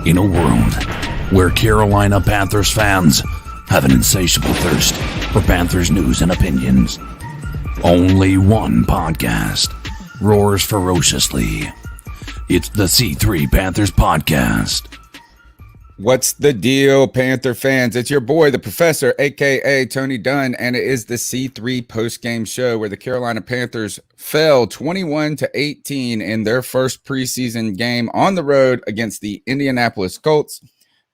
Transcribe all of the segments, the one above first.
In a world where Carolina Panthers fans have an insatiable thirst for Panthers news and opinions, only one podcast roars ferociously. It's the C3 Panthers Podcast. What's the deal, Panther fans? It's your boy, the Professor, a.k.a. Tony Dunn, and it is the C3 Post-Game show where the Carolina Panthers fell 21-18 in their first preseason game on the road against the Indianapolis Colts.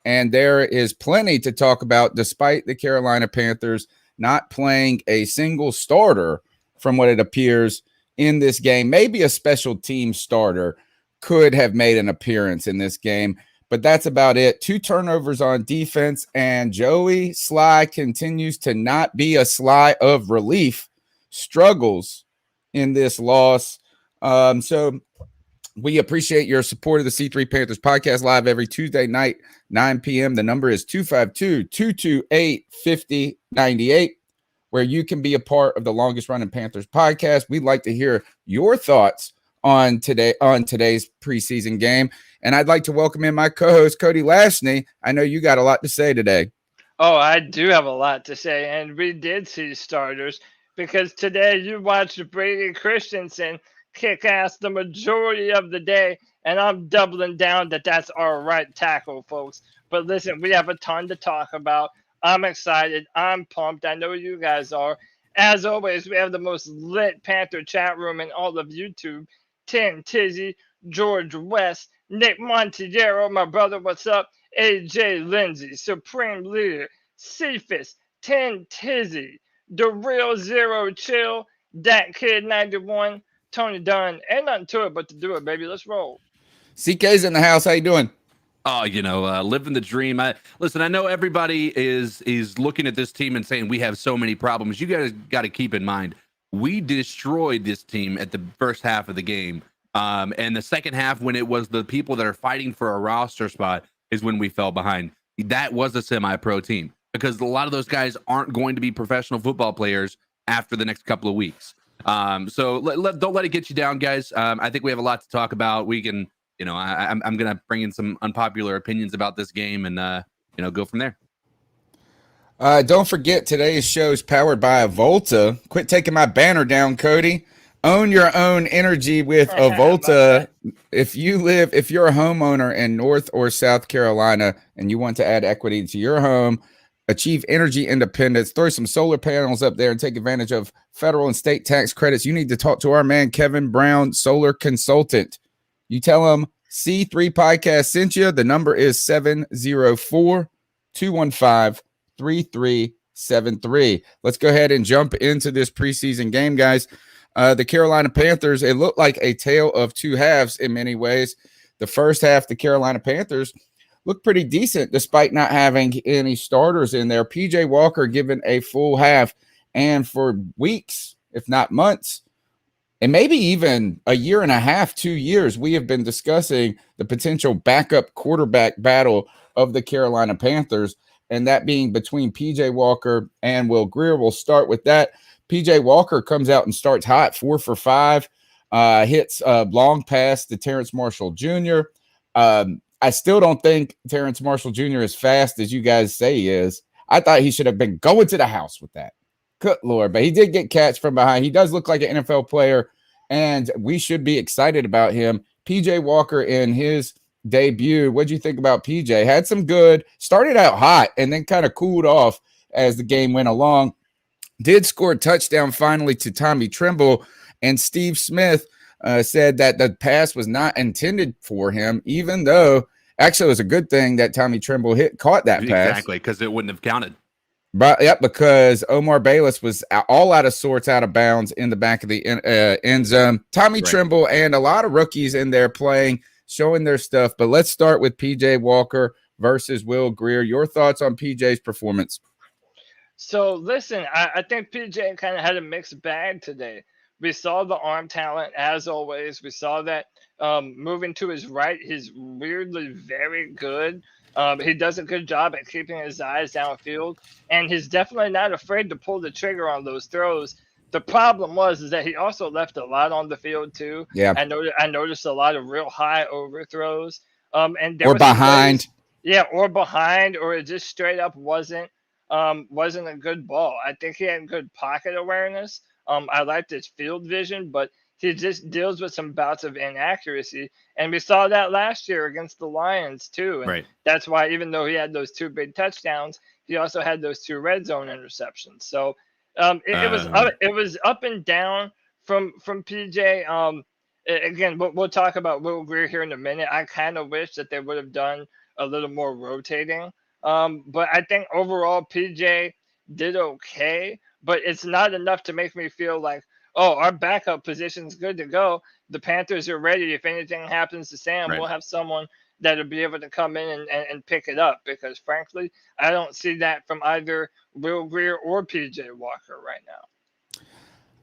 And there is plenty to talk about despite the Carolina Panthers not playing a single starter from what it appears in this game. Maybe a special team starter could have made an appearance in this game. But that's about it. 2 turnovers on defense, and Joey Sly continues to not be a Sly of relief, struggles in this loss. So we appreciate your support of the C3 Panthers Podcast live every Tuesday night, 9 p.m. The number is 252-228-5098, where you can be a part of the longest running Panthers podcast. We'd like to hear your thoughts on today's preseason game. And I'd like to welcome in my co-host, Cody Lashney. I know you got a lot to say today. Oh, I do have a lot to say. And we did see starters because today you watched Brady Christensen kick ass the majority of the day. And I'm doubling down that that's our right tackle, folks. But listen, we have a ton to talk about. I'm excited. I'm pumped. I know you guys are. As always, we have the most lit Panther chat room in all of YouTube. Tim, Tizzy, George West, Nick Montiero, my brother, what's up? AJ Lindsay, Supreme Leader, Cephas, 10 Tizzy, The Real Zero Chill, Dat Kid 91, Tony Dunn. Ain't nothing to it but to do it, baby. Let's roll. CK's in the house. How you doing? Oh, living the dream. Listen, I know everybody is looking at this team and saying we have so many problems. You guys got to keep in mind, we destroyed this team at the first half of the game. And the second half, when it was the people that are fighting for a roster spot, is when we fell behind. That was a semi-pro team because a lot of those guys aren't going to be professional football players after the next couple of weeks. So don't let it get you down, guys. I think we have a lot to talk about. We can, I'm going to bring in some unpopular opinions about this game and, go from there. Don't forget, today's show is powered by Volta. Quit taking my banner down, Cody. Own your own energy with a Volta. If you're a homeowner in North or South Carolina and you want to add equity to your home, achieve energy independence, throw some solar panels up there and take advantage of federal and state tax credits, you need to talk to our man, Kevin Brown, solar consultant. You tell him C3 Podcast sent you. The number is 704-215-3373. Let's go ahead and jump into this preseason game, guys. The Carolina Panthers, it looked like a tale of two halves in many ways. The first half, the Carolina Panthers looked pretty decent despite not having any starters in there. PJ Walker given a full half, and for weeks, if not months, and maybe even a year and a half, 2 years, we have been discussing the potential backup quarterback battle of the Carolina Panthers, and that being between PJ Walker and Will Grier. We'll start with that. PJ Walker comes out and starts hot, 4 for 5, hits a long pass to Terrence Marshall Jr. I still don't think Terrence Marshall Jr. is fast as you guys say he is. I thought he should have been going to the house with that. Good Lord, but he did get catch from behind. He does look like an NFL player, and we should be excited about him. PJ Walker in his debut, what do you think about PJ? Had some good, started out hot, and then kind of cooled off as the game went along. Did score a touchdown finally to Tommy Tremble, and Steve Smith said that the pass was not intended for him, even though actually it was a good thing that Tommy Tremble caught that pass. Exactly, because it wouldn't have counted. But yeah, because Omar Bayless was all out of sorts, out of bounds in the back of the end zone. Tommy Tremble and a lot of rookies in there playing, showing their stuff. But let's start with PJ Walker versus Will Grier. Your thoughts on PJ's performance? So, listen, I think PJ kind of had a mixed bag today. We saw the arm talent, as always. We saw that moving to his right, he's weirdly very good. He does a good job at keeping his eyes downfield, and he's definitely not afraid to pull the trigger on those throws. The problem is that he also left a lot on the field too. Yeah, I noticed a lot of real high overthrows. And there Or was some behind. plays, yeah, or behind, or it just straight up wasn't a good ball. I think he had good pocket awareness. I liked his field vision, but he just deals with some bouts of inaccuracy, and we saw that last year against the Lions too. And Right. that's why, even though he had those 2 big touchdowns, he also had those 2 red zone interceptions. So it was up and down from PJ. Again, we'll talk about Will Greer here in a minute. I kind of wish that they would have done a little more rotating. But I think overall PJ did okay, but it's not enough to make me feel like, oh, our backup position's good to go. The Panthers are ready. If anything happens to Sam, Right. we'll have someone that'll be able to come in and pick it up. Because frankly, I don't see that from either Will Greer or PJ Walker right now.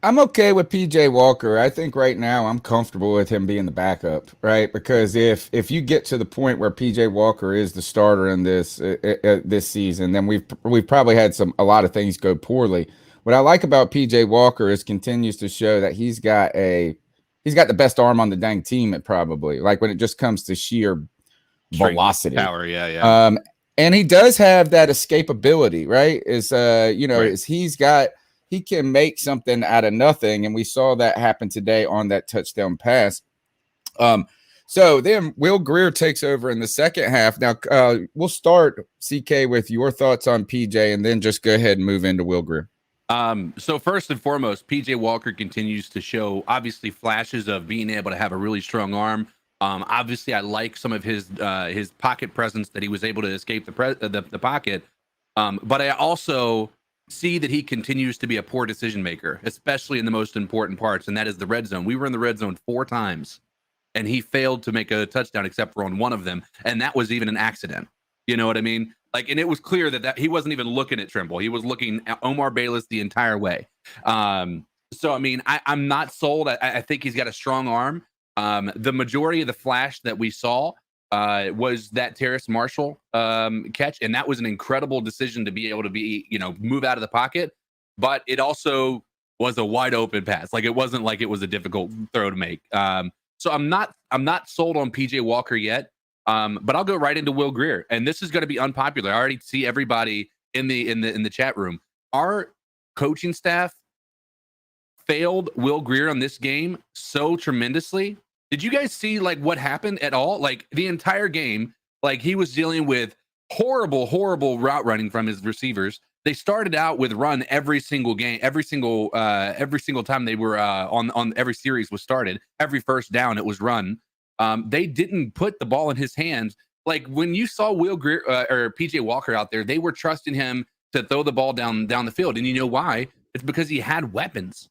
I'm okay with PJ Walker. I think right now I'm comfortable with him being the backup, right? Because if you get to the point where PJ Walker is the starter in this season, then we've probably had a lot of things go poorly. What I like about PJ Walker is continues to show that he's got the best arm on the dang team. It probably, like, when it just comes to sheer Strength, velocity, power, yeah. And he does have that escapability, right? Right. He can make something out of nothing, and we saw that happen today on that touchdown pass. So then Will Greer takes over in the second half. Now we'll start, CK, with your thoughts on PJ, and then just go ahead and move into Will Greer. So first and foremost, PJ Walker continues to show obviously flashes of being able to have a really strong arm. Obviously, I like some of his pocket presence, that he was able to escape the pocket. But I also see that he continues to be a poor decision maker, especially in the most important parts, and that is the red zone. We were in the red zone 4 times, and he failed to make a touchdown except for on one of them, and that was even an accident. You know what I mean? Like, and it was clear that he wasn't even looking at Trimble. He was looking at Omar Bayless the entire way. So, I mean, I'm not sold. I think he's got a strong arm. The majority of the flash that we saw was that Terrace Marshall catch, and that was an incredible decision to be able to move out of the pocket, but it also was a wide open pass. Like, it wasn't like it was a difficult throw to make. So I'm not sold on PJ Walker yet, but I'll go right into Will Greer, and this is going to be unpopular. I already see everybody in the chat room. Our coaching staff failed Will Greer on this game so tremendously. Did you guys see what happened at all? Like, the entire game, he was dealing with horrible route running from his receivers. They started out with run every single game, every single time they were on every series was started. Every first down it was run. They didn't put the ball in his hands. Like, when you saw Will Greer or PJ Walker out there, they were trusting him to throw the ball down the field. And you know why? It's because he had weapons.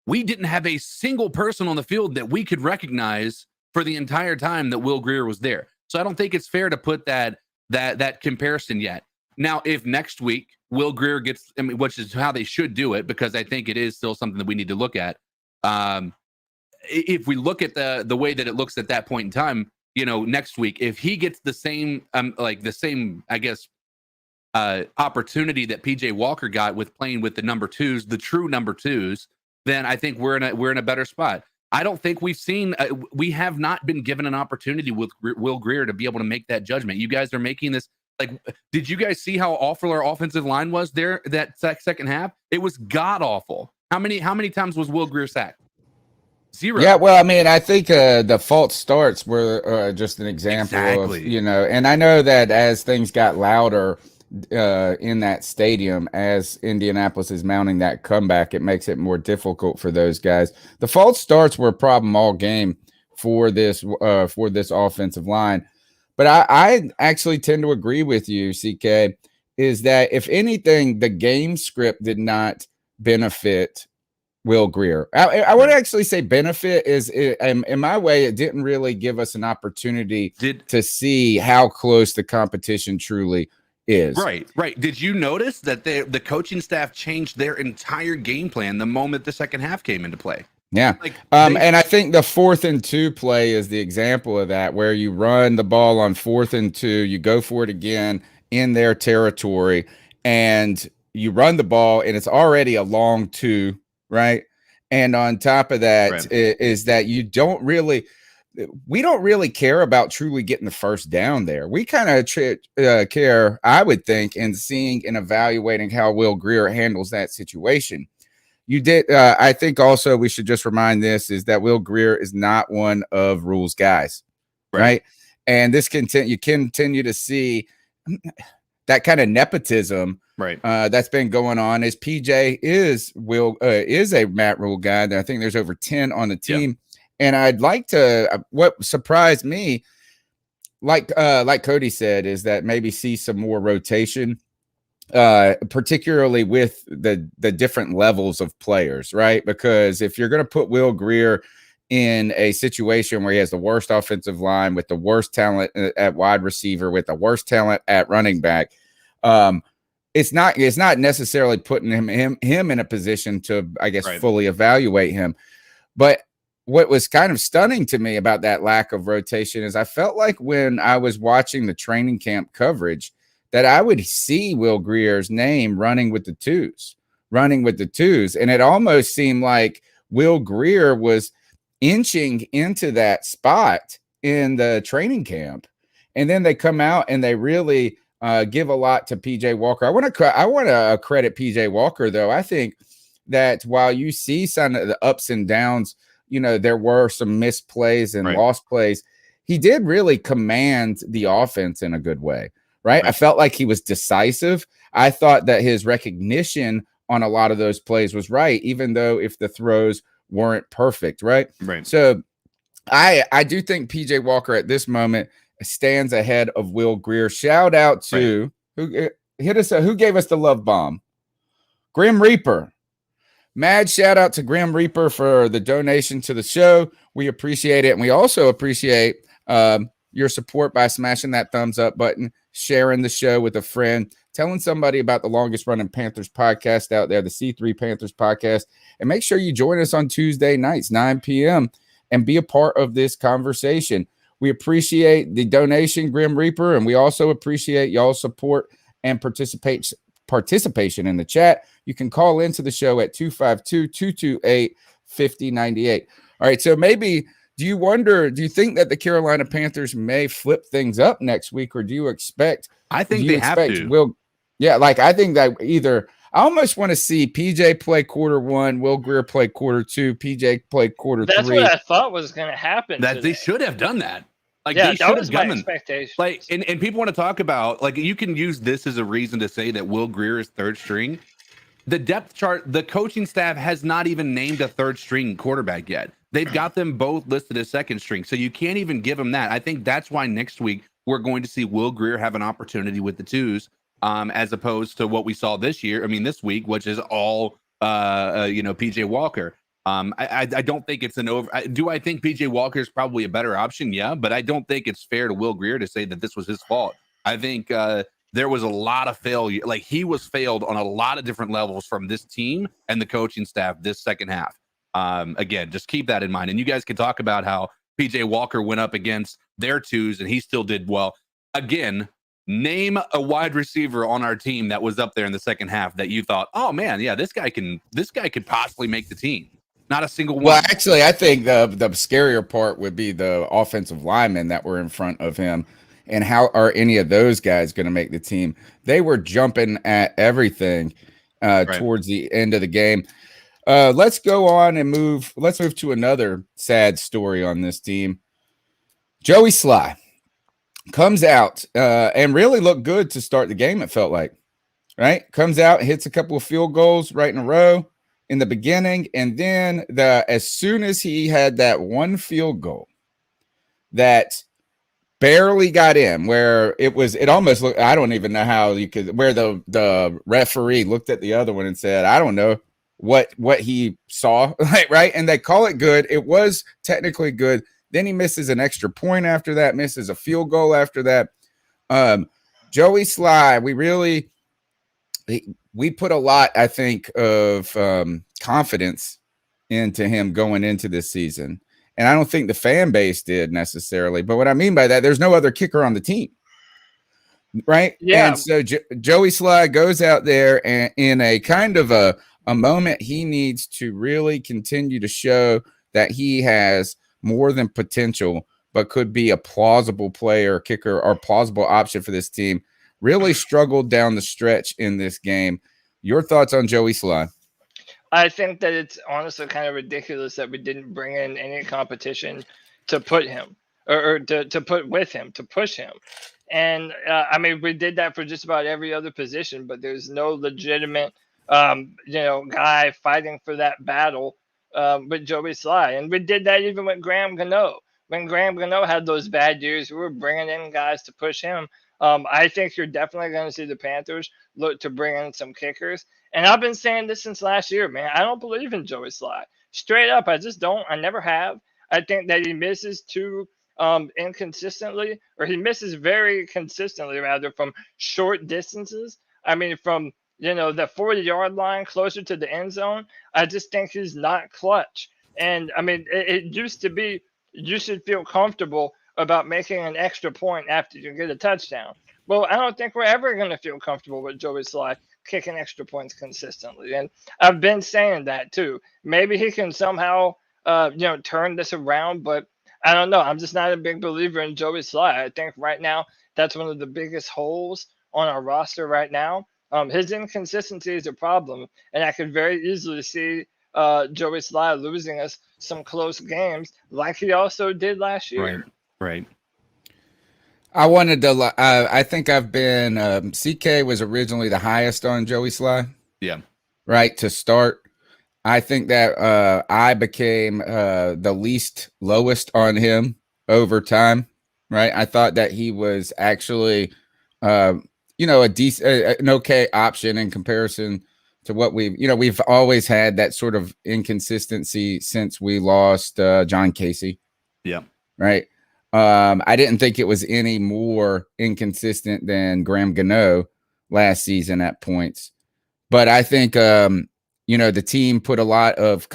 We didn't have a single person on the field that we could recognize for the entire time that Will Greer was there. So I don't think it's fair to put that comparison yet. Now, if next week Will Greer gets, which is how they should do it, because I think it is still something that we need to look at. If we look at the way that it looks at that point in time, next week, if he gets the same, I guess, opportunity that PJ Walker got with playing with the number 2s, the true number 2s, then I think we're in a better spot. I don't think we have not been given an opportunity with Will Greer to be able to make that judgment. You guys are making this, did you guys see how awful our offensive line was there that second half? It was god awful. How many times was Will Greer sacked? 0. Yeah, well, I think the false starts were just an example Exactly. of, and I know that as things got louder in that stadium, as Indianapolis is mounting that comeback, it makes it more difficult for those guys. The false starts were a problem all game for this offensive line. But I actually tend to agree with you, CK, is that if anything, the game script did not benefit Will Greer. I would actually say benefit is, in my way, it didn't really give us an opportunity to see how close the competition truly is. Right. Did you notice that the coaching staff changed their entire game plan the moment the second half came into play? Yeah. And I think the 4th and 2 play is the example of that, where you run the ball on 4th and 2, you go for it again in their territory, and you run the ball, and it's already a long 2, right? And on top of that is that you don't really, we don't really care about truly getting the first down there. We kind of care, I would think, in seeing and evaluating how Will Grier handles that situation. You did. I think also we should just remind this is that Will Grier is not one of Rule's guys, right? And this you continue to see that kind of nepotism, right? That's been going on. As PJ is a Matt Rule guy. I think there's over 10 on the team. Yep. And I'd like to, what surprised me, like Cody said, is that maybe see some more rotation, particularly with the different levels of players, right? Because if you're going to put Will Grier in a situation where he has the worst offensive line with the worst talent at wide receiver, with the worst talent at running back, it's not necessarily putting him in a position to, I guess, fully evaluate him. But what was kind of stunning to me about that lack of rotation is I felt like when I was watching the training camp coverage that I would see Will Grier's name running with the twos. And it almost seemed like Will Grier was inching into that spot in the training camp. And then they come out and they really give a lot to PJ Walker. I want to credit PJ Walker, though. I think that while you see some of the ups and downs, there were some missed plays and lost plays, he did really command the offense in a good way, right? I felt like he was decisive. I thought that his recognition on a lot of those plays was right, even though if the throws weren't perfect, right? So I do think PJ Walker at this moment stands ahead of Will Grier. Shout out to who gave us the love bomb? Grim Reaper. Mad shout out to Grim Reaper for the donation to the show. We appreciate it. And we also appreciate your support by smashing that thumbs up button, sharing the show with a friend, telling somebody about the longest running Panthers podcast out there, the C3 Panthers podcast. And make sure you join us on Tuesday nights, 9 p.m., and be a part of this conversation. We appreciate the donation, Grim Reaper, and we also appreciate y'all's support and participation in the chat. You can call into the show at 252-228-5098. All right, so maybe do you think that the Carolina Panthers may flip things up next week, or do you expect? I think they have to. I think that either I almost want to see PJ play quarter one, Will Grier play quarter two, PJ play quarter three. That's what I thought was going to happen. They should have done that. They should have done expectations. And people want to talk about, you can use this as a reason to say that Will Grier is third string. The depth chart, the coaching staff has not even named a third string quarterback yet. They've got them both listed as second string. So you can't even give them that. I think that's why next week we're going to see Will Grier have an opportunity with the twos, as opposed to what we saw this week, which is all, PJ Walker. I don't think it's do I think PJ Walker is probably a better option? Yeah, but I don't think it's fair to Will Grier to say that this was his fault. I think there was a lot of failure. He was failed on a lot of different levels from this team and the coaching staff this second half. Again, just keep that in mind. And you guys can talk about how PJ Walker went up against their twos and he still did well. Again, name a wide receiver on our team that was up there in the second half that you thought, oh man, yeah, this guy could possibly make the team. Not a single one. Well, actually, I think the scarier part would be the offensive linemen that were in front of him. And how are any of those guys going to make the team? They were jumping at everything towards the end of the game. Let's go on and move. Let's move to another sad story on this team. Joey Sly comes out and really looked good to start the game, it felt like. Right? Comes out, hits a couple of field goals right in a row in the beginning. And then as soon as he had that one field goal that barely got in, where it almost looked, I don't even know how you could, where the referee looked at the other one and said, I don't know what he saw, right? And they call it good. It was technically good. Then he misses an extra point after that, misses a field goal after that. Joey Sly, we put a lot, I think, of confidence into him going into this season. And I don't think the fan base did necessarily. But what I mean by that, there's no other kicker on the team. Right? Yeah. And so Joey Sly goes out there and in a kind of a moment he needs to really continue to show that he has more than potential, but could be a plausible player, kicker, or plausible option for this team, really struggled down the stretch in this game. Your thoughts on Joey Sly? I think that it's honestly kind of ridiculous that we didn't bring in any competition to put him or to put with him, to push him. And I mean, we did that for just about every other position, but there's no legitimate, guy fighting for that battle with Joey Sly. And we did that even with Graham Gano. When Graham Gano had those bad years, we were bringing in guys to push him. I think you're definitely going to see the Panthers look to bring in some kickers. And I've been saying this since last year, man. I don't believe in Joey Sly. Straight up, I just don't. I never have. I think that he misses too inconsistently, or he misses very consistently, rather, from short distances. I mean, from the 40-yard line closer to the end zone, I just think he's not clutch. And I mean, it used to be you should feel comfortable about making an extra point after you get a touchdown. Well, I don't think we're ever going to feel comfortable with Joey Sly kicking extra points consistently. And I've been saying that too. Maybe he can somehow, turn this around, but I don't know. I'm just not a big believer in Joey Sly. I think right now that's one of the biggest holes on our roster right now. His inconsistency is a problem, and I could very easily see Joey Sly losing us some close games like he also did last year. Right. I wanted to. I think I've been. CK was originally the highest on Joey Sly. Yeah. Right to start. I think that I became the least lowest on him over time. Right. I thought that he was actually, a decent, an okay option in comparison to what we've always had that sort of inconsistency since we lost John Casey. Yeah. Right. I didn't think it was any more inconsistent than Graham Gano last season at points, but I think, the team put a lot of,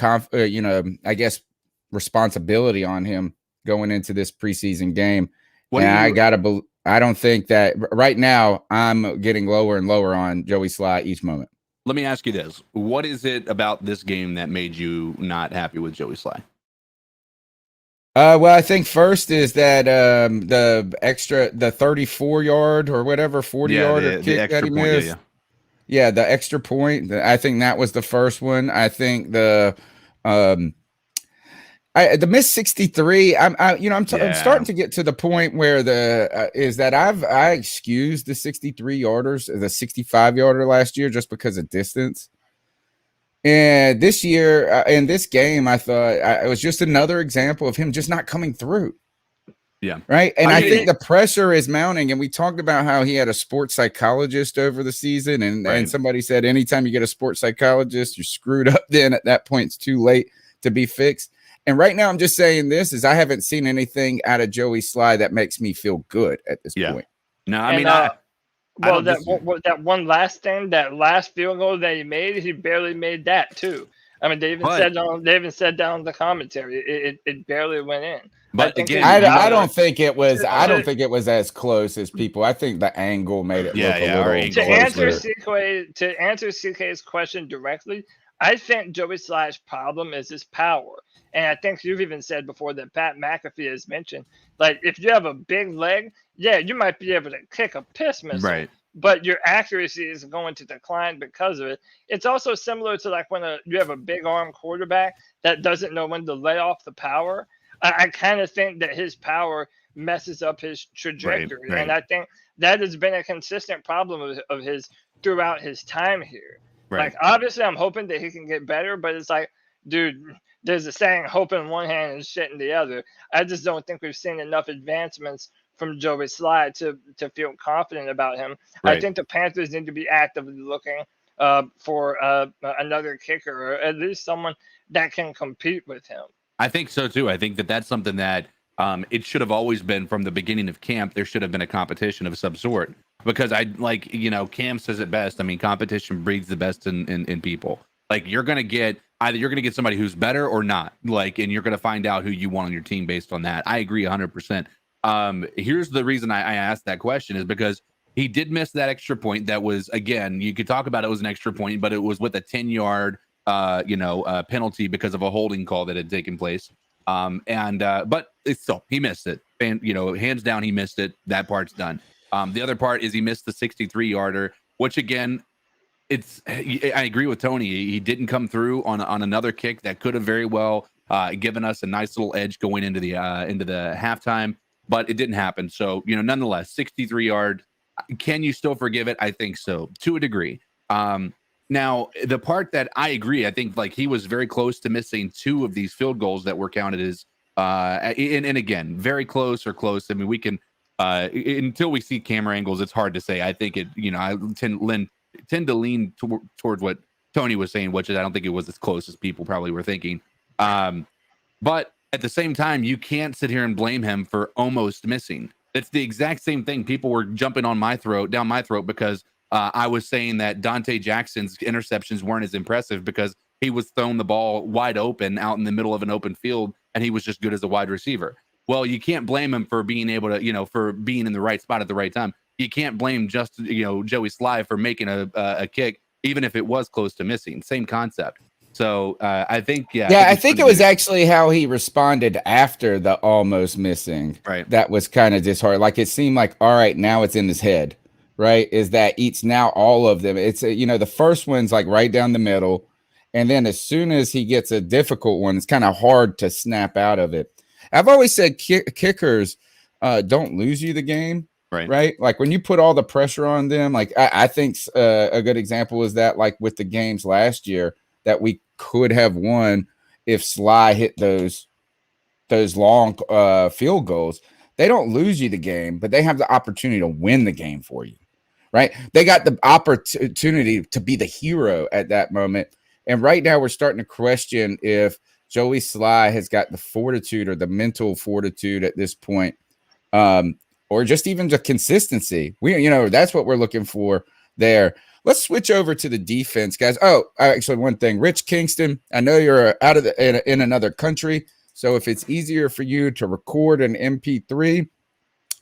responsibility on him going into this preseason game. I don't think that right now I'm getting lower and lower on Joey Sly each moment. Let me ask you this. What is it about this game that made you not happy with Joey Sly? Well, I think first is that the 34-yard or whatever 40-yard kick that he missed. Yeah, the extra point. I think that was the first one. I think the miss 63. I'm starting to get to the point where I excused the 63-yarders, the 65-yarder last year just because of distance. And this year, in this game, I thought it was just another example of him just not coming through. Yeah. Right. And I think the pressure is mounting. And we talked about how he had a sports psychologist over the season. And somebody said, anytime you get a sports psychologist, you're screwed up. Then at that point, it's too late to be fixed. And right now, I'm just saying this is I haven't seen anything out of Joey Sly that makes me feel good at this point. No, I mean, that one last thing, that last field goal that he made, he barely made that too. I mean, they even said down in the commentary, it barely went in. But again, I don't think it was. I don't think it was as close as people. I think the angle made it look a little. To answer CK's question directly, I think Joey Sly's problem is his power. And I think you've even said before that Pat McAfee has mentioned, like, if you have a big leg, you might be able to kick a piss missile. Right. But your accuracy is going to decline because of it. It's also similar to like when you have a big arm quarterback that doesn't know when to lay off the power. I kind of think that his power messes up his trajectory. Right. And I think that has been a consistent problem of his throughout his time here. Right. Like, obviously, I'm hoping that he can get better, but it's like, dude, there's a saying, hope in one hand and shit in the other. I just don't think we've seen enough advancements from Joey Sly to feel confident about him. Right. I think the Panthers need to be actively looking for another kicker, or at least someone that can compete with him. I think so too. I think that's something that it should have always been from the beginning of camp. There should have been a competition of some sort, because Cam says it best. I mean, competition breeds the best in people. Like, you're going to get somebody who's better or not, and you're going to find out who you want on your team based on that. I agree 100%. Here's the reason I asked that question is because he did miss that extra point. That was, again, you could talk about it was an extra point, but it was with a 10-yard, penalty because of a holding call that had taken place. But it's still, he missed it. And, hands down, he missed it. That part's done. The other part is he missed the 63-yarder, which again, I agree with Tony. He didn't come through on another kick that could have very well given us a nice little edge going into the halftime, but it didn't happen. So, nonetheless, 63-yard. Can you still forgive it? I think so, to a degree. Now, the part that I agree, I think he was very close to missing 2 of these field goals that were counted as, and again, very close or close. I mean, we can, until we see camera angles, it's hard to say. I think I tend to lean towards what Tony was saying, which is I don't think it was as close as people probably were thinking. But at the same time, you can't sit here and blame him for almost missing. It's the exact same thing. People were jumping down my throat because I was saying that Dante Jackson's interceptions weren't as impressive because he was throwing the ball wide open out in the middle of an open field, and he was just good as a wide receiver. Well, you can't blame him for being able to, for being in the right spot at the right time. You can't blame just, Joey Sly for making a kick, even if it was close to missing. Same concept. So I think, I think it was actually how he responded after the almost missing. Right. That was kind of disheartening. Like it seemed like, all right, now it's in his head, right? Is that eats now all of them. It's, the first one's like right down the middle. And then as soon as he gets a difficult one, it's kind of hard to snap out of it. I've always said kickers don't lose you the game. Right. Like when you put all the pressure on them, like I think a good example is that like with the games last year that we could have won if Sly hit those long field goals. They don't lose you the game, but they have the opportunity to win the game for you. Right. They got the opportunity to be the hero at that moment. And right now we're starting to question if Joey Sly has got the fortitude or the mental fortitude at this point. Or just even the consistency. That's what we're looking for there. Let's switch over to the defense, guys. Oh, actually, one thing. Rich Kingston, I know you're out of in another country, so if it's easier for you to record an MP3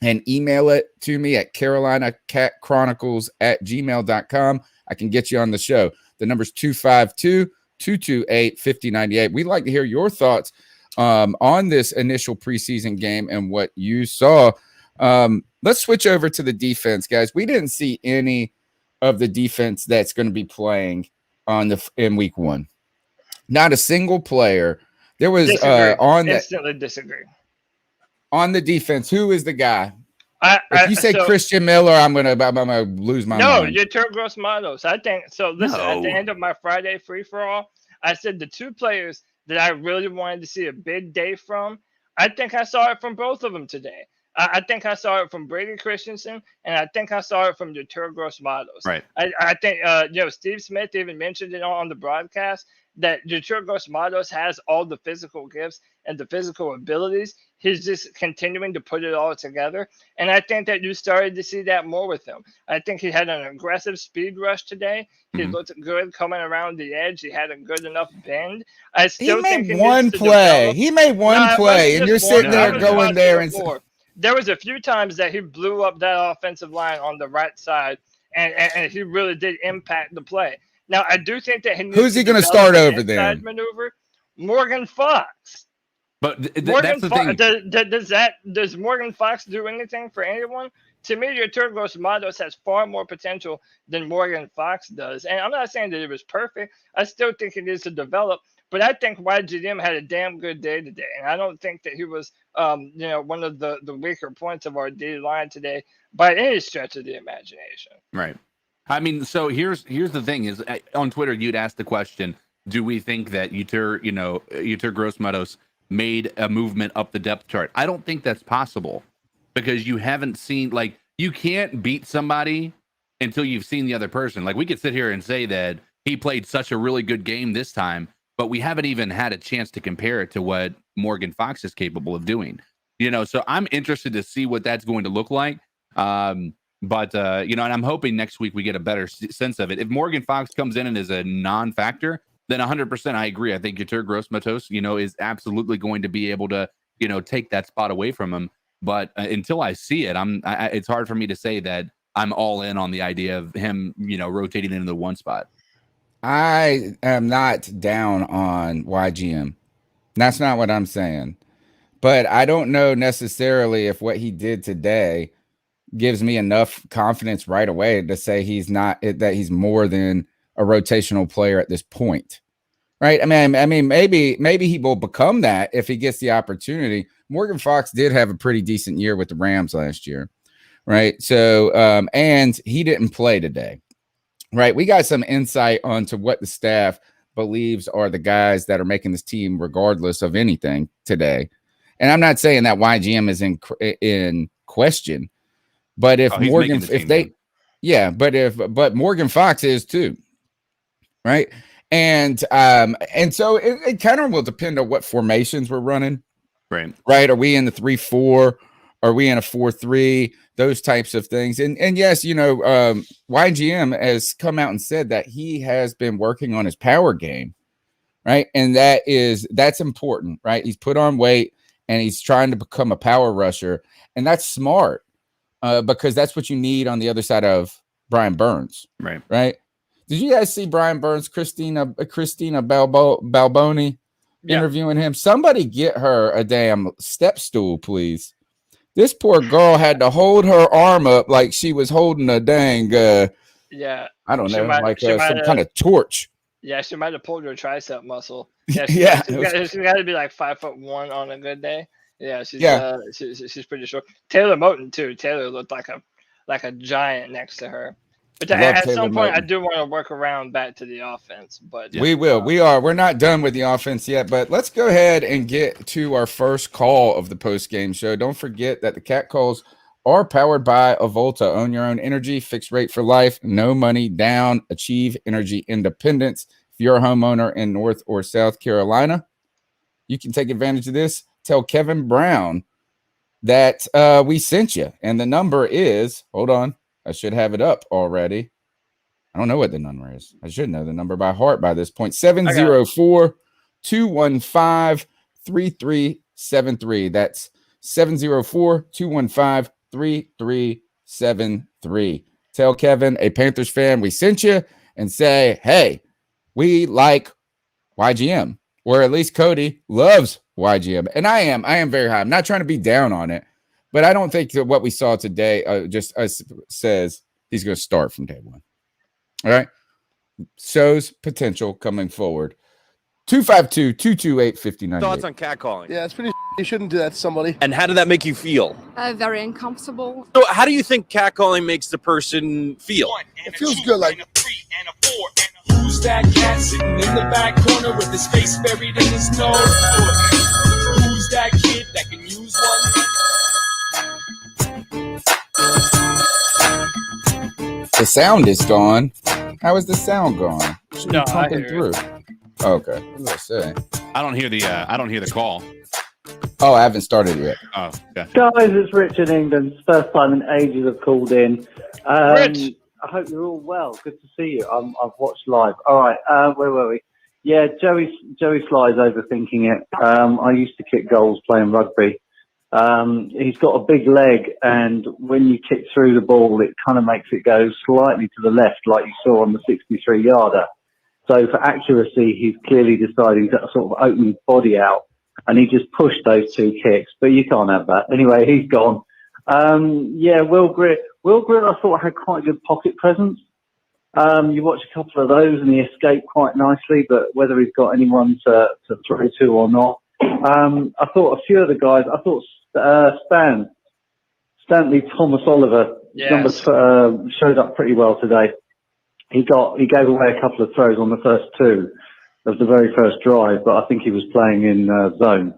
and email it to me at carolinachronicles@gmail.com, I can get you on the show. The number's 252-228-5098. We'd like to hear your thoughts on this initial preseason game and what you saw. Let's switch over to the defense, guys. We didn't see any of the defense that's going to be playing in week 1. Not a single player. There was instantly disagree. On the defense, who is the guy? If you say Christian Miller, I'm gonna lose my mind. No, you're Turgos Matos. I think so. Listen, at the end of my Friday free for all, I said the 2 players that I really wanted to see a big day from. I think I saw it from both of them today. I think I saw it from Brady Christensen, and I think I saw it from Turgos Matos. Right. I think Steve Smith even mentioned it on the broadcast that Turgos Matos has all the physical gifts and the physical abilities. He's just continuing to put it all together. And I think that you started to see that more with him. I think he had an aggressive speed rush today. He looked good coming around the edge. He had a good enough bend. I still think he made one play. He made one play, and you're sitting there going there and there was a few times that he blew up that offensive line on the right side, and he really did impact the play. Now, I do think that who's he going to start over there? Maneuver, Morgan Fox. But that's the thing. Does Morgan Fox do anything for anyone? To me, your Turgos Matos has far more potential than Morgan Fox does. And I'm not saying that it was perfect. I still think it needs to develop. But I think YGM had a damn good day today. And I don't think that he was, one of the weaker points of our D line today by any stretch of the imagination. Right. I mean, so here's the thing is on Twitter, you'd ask the question, do we think that Turgos Matos made a movement up the depth chart? I don't think that's possible because you haven't seen, you can't beat somebody until you've seen the other person. Like, we could sit here and say that he played such a really good game this time, but we haven't even had a chance to compare it to what Morgan Fox is capable of doing. So I'm interested to see what that's going to look like. And I'm hoping next week we get a better sense of it. If Morgan Fox comes in and is a non-factor, then 100% I agree. I think Turgos Matos, is absolutely going to be able to, take that spot away from him. But until I see it, it's hard for me to say that I'm all in on the idea of him, rotating into the one spot. I am not down on YGM That's not what I'm saying. But I don't know necessarily if what he did today gives me enough confidence right away to say that he's more than a rotational player at this point. Right? I mean, maybe he will become that if he gets the opportunity. Morgan Fox did have a pretty decent year with the Rams last year, right? So, and he didn't play today, right? We got some insight onto what the staff believes are the guys that are making this team, regardless of anything today. And I'm not saying that YGM is in question, but if Morgan Fox is too, right? And so it kind of will depend on what formations we're running. Right. Are we in the 3-4? Are we in a 4-3? Those types of things. And yes, YGM has come out and said that he has been working on his power game. Right. And that's important. Right. He's put on weight and he's trying to become a power rusher. And that's smart because that's what you need on the other side of Brian Burns. Right. Right. Did you guys see Brian Burns, Christina Balboni interviewing him? Somebody get her a damn step stool, please. This poor girl had to hold her arm up like she was holding a dang, I don't know, some kind of torch. Yeah, she might have pulled her tricep muscle. Yeah, she's got to be like 5'1" on a good day. Yeah, she's pretty short. Taylor Moton too. Taylor looked like a giant next to her. But at some point, I do want to work around back to the offense. But we will. We're not done with the offense yet. But let's go ahead and get to our first call of the post-game show. Don't forget that the Cat Calls are powered by Avolta. Own your own energy, fixed rate for life, no money down. Achieve energy independence. If you're a homeowner in North or South Carolina, you can take advantage of this. Tell Kevin Brown that we sent you. And the number is, hold on. I should have it up already. I don't know what the number is. I should know the number by heart by this point. 704-215-3373. That's 704-215-3373. Tell Kevin, a Panthers fan, we sent you, and say, hey, we like YGM. Or at least Cody loves YGM. And I am very high. I'm not trying to be down on it. But I don't think that what we saw today says he's going to start from day one. All right. Shows potential coming forward. 252-228-5098. Thoughts on catcalling? Yeah, it's pretty. You shouldn't do that to somebody. And how did that make you feel? Very uncomfortable. So how do you think catcalling makes the person feel? It feels good, like. Who's that cat sitting in the back corner with his face buried in his nose? Who's that kid that can use one? The sound is gone. How is the sound gone? No, I hear through. Oh, okay. What did I say? I don't hear the call. Oh, I haven't started yet. Oh, yeah. Guys, it's Rich in England. First time in ages I've called in. Rich. I hope you're all well. Good to see you. I've watched live. All right, where were we? Yeah, Joey Sly's overthinking it. I used to kick goals playing rugby. He's got a big leg, and when you kick through the ball, it kind of makes it go slightly to the left, like you saw on the 63-yarder. So for accuracy, he's clearly deciding to sort of open his body out, and he just pushed those two kicks. But you can't have that. Anyway, he's gone. Will Gritt, I thought had quite a good pocket presence. You watch a couple of those, and he escaped quite nicely. But whether he's got anyone to throw to or not, I thought a few of the guys. I thought Stanley Thomas Oliver showed up pretty well today. He gave away a couple of throws on the first two of the very first drive, but I think he was playing in zone.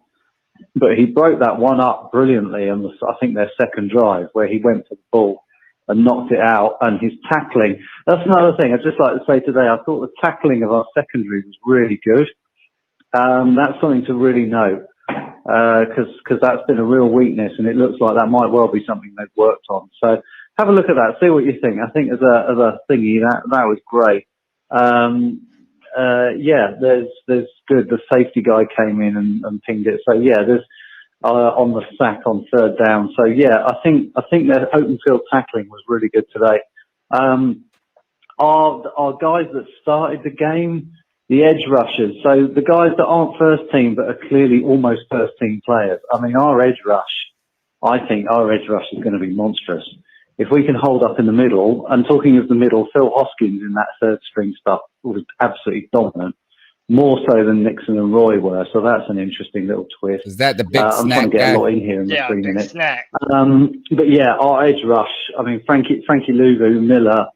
But he broke that one up brilliantly on I think their second drive, where he went for the ball and knocked it out. And his tackling, that's another thing I'd just like to say today. I thought the tackling of our secondary was really good. That's something to really note. Because that's been a real weakness, and it looks like that might well be something they've worked on. So have a look at that, see what you think. I think as a thingy, that was great. There's good. The safety guy came in and pinged it. So there's on the sack on third down. So I think their open field tackling was really good today. Our guys that started the game, the edge rushers. So the guys that aren't first team but are clearly almost first team players. I mean, I think our edge rush is going to be monstrous. If we can hold up in the middle, and talking of the middle, Phil Hoskins in that third string stuff was absolutely dominant, more so than Nixon and Roy were. So that's an interesting little twist. Is that the big I'm snack trying to get guy? a lot in here in the Yeah, 3 big minutes. snack. But yeah, our edge rush. I mean, Frankie Luvu, Miller,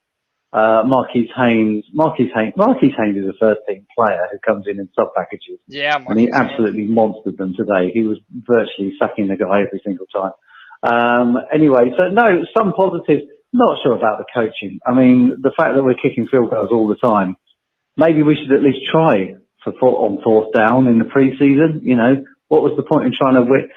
Marquise Haynes. Marquise Haynes is a first team player who comes in sub packages. Yeah, And he Marquise absolutely monstered them today. He was virtually sacking the guy every single time. Anyway, so no, some positives. Not sure about the coaching. I mean, the fact that we're kicking field goals all the time, maybe we should at least try on fourth down in the preseason. You know, what was the point in trying to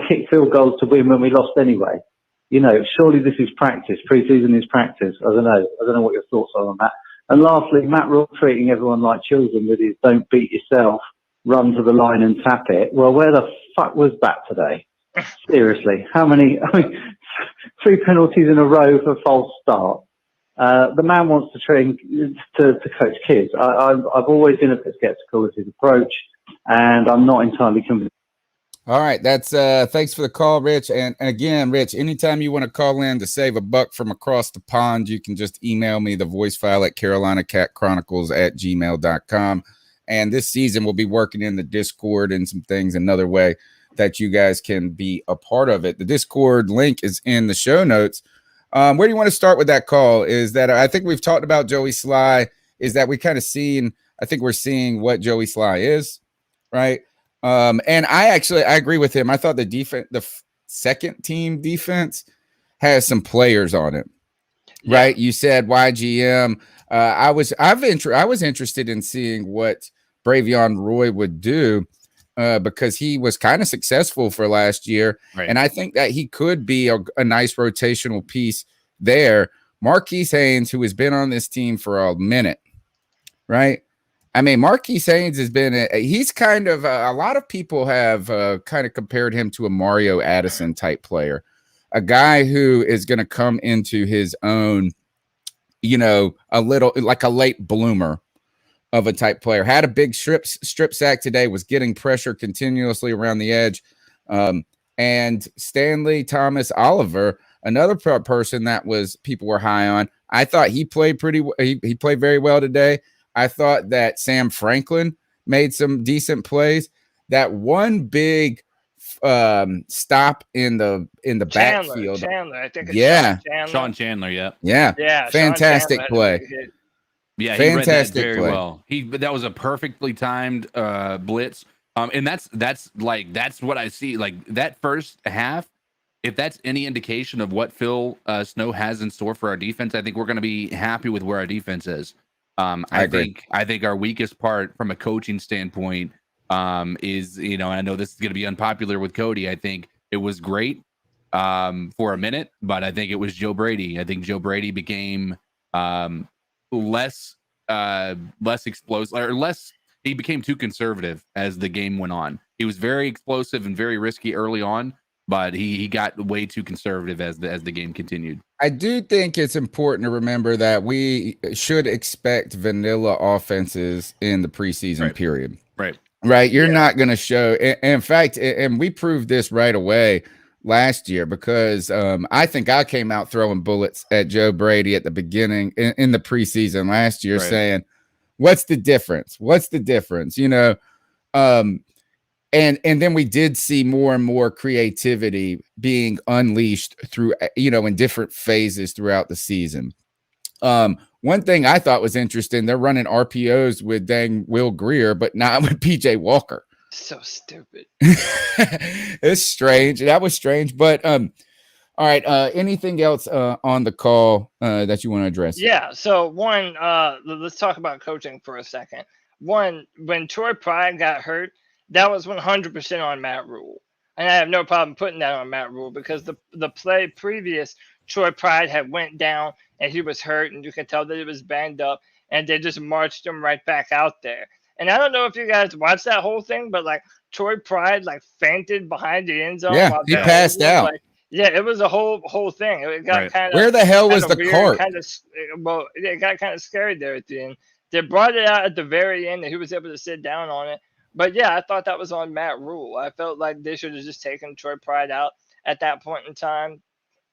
kick field goals to win when we lost anyway? You know, surely this is practice. Preseason is practice. I don't know what your thoughts are on that. And lastly, Matt Rule treating everyone like children with his "don't beat yourself, run to the line and tap it." Well, where the fuck was that today? Seriously, how many? I mean, 3 penalties in a row for false start. The man wants to train to coach kids. I've always been a bit skeptical of his approach, and I'm not entirely convinced. All right, that's thanks for the call, Rich. And again, Rich, anytime you want to call in to save a buck from across the pond, you can just email me the voice file at carolinacatchronicles@gmail.com. And this season we'll be working in the Discord and some things another way that you guys can be a part of it. The Discord link is in the show notes. Where do you want to start with that call? Is that I think we've talked about Joey Sly, is that we kind of I think we're seeing what Joey Sly is, right? And I agree with him. I thought the second team defense has some players on it, right? You said YGM. I was interested in seeing what Bravion Roy would do because he was kind of successful for last year, right. And I think that he could be a nice rotational piece there. Marquise Haynes, who has been on this team for a minute, right? I mean, Marquise Haynes has been he's kind of a lot of people have kind of compared him to a Mario Addison type player, a guy who is going to come into his own, you know, a little like a late bloomer of a type player. Had a big strip sack today, was getting pressure continuously around the edge. And Stanley Thomas Oliver, another person that people were high on. I thought he played he played very well today. I thought that Sam Franklin made some decent plays. That one big stop in the backfield. Chandler, I think. Sean Chandler. Yeah. Fantastic play. Yeah, he fantastic read that very play. well. That was a perfectly timed blitz. And that's what I see. Like that first half, if that's any indication of what Phil Snow has in store for our defense, I think we're going to be happy with where our defense is. I think our weakest part from a coaching standpoint is, you know, I know this is going to be unpopular with Cody. I think it was great for a minute, but I think it was Joe Brady. I think Joe Brady became less explosive or less. He became too conservative as the game went on. He was very explosive and very risky early on, but he got way too conservative as the game continued. I do think it's important to remember that we should expect vanilla offenses in the preseason period. Right. You're not going to show. In fact, and we proved this right away last year because I think I came out throwing bullets at Joe Brady at the beginning in the preseason last year saying, what's the difference? What's the difference? You know, and then we did see more and more creativity being unleashed through, you know, in different phases throughout the season. One thing I thought was interesting, they're running RPOs with dang Will Greer, but not with PJ Walker. So stupid. It's strange. That was strange. But all right. Anything else on the call that you want to address? Yeah. So one, let's talk about coaching for a second. One, when Troy Pride got hurt, that was 100% on Matt Rule. And I have no problem putting that on Matt Rule because the play previous, Troy Pride had went down and he was hurt and you can tell that he was banged up and they just marched him right back out there. And I don't know if you guys watched that whole thing, but like Troy Pride like fainted behind the end zone. Yeah, he passed out. Like, yeah, it was a whole thing. It got kind of where the hell was the weird, cart? it got kind of scary there at the end. They brought it out at the very end, and he was able to sit down on it. But yeah, I thought that was on Matt Rule. I felt like they should have just taken Troy Pride out at that point in time.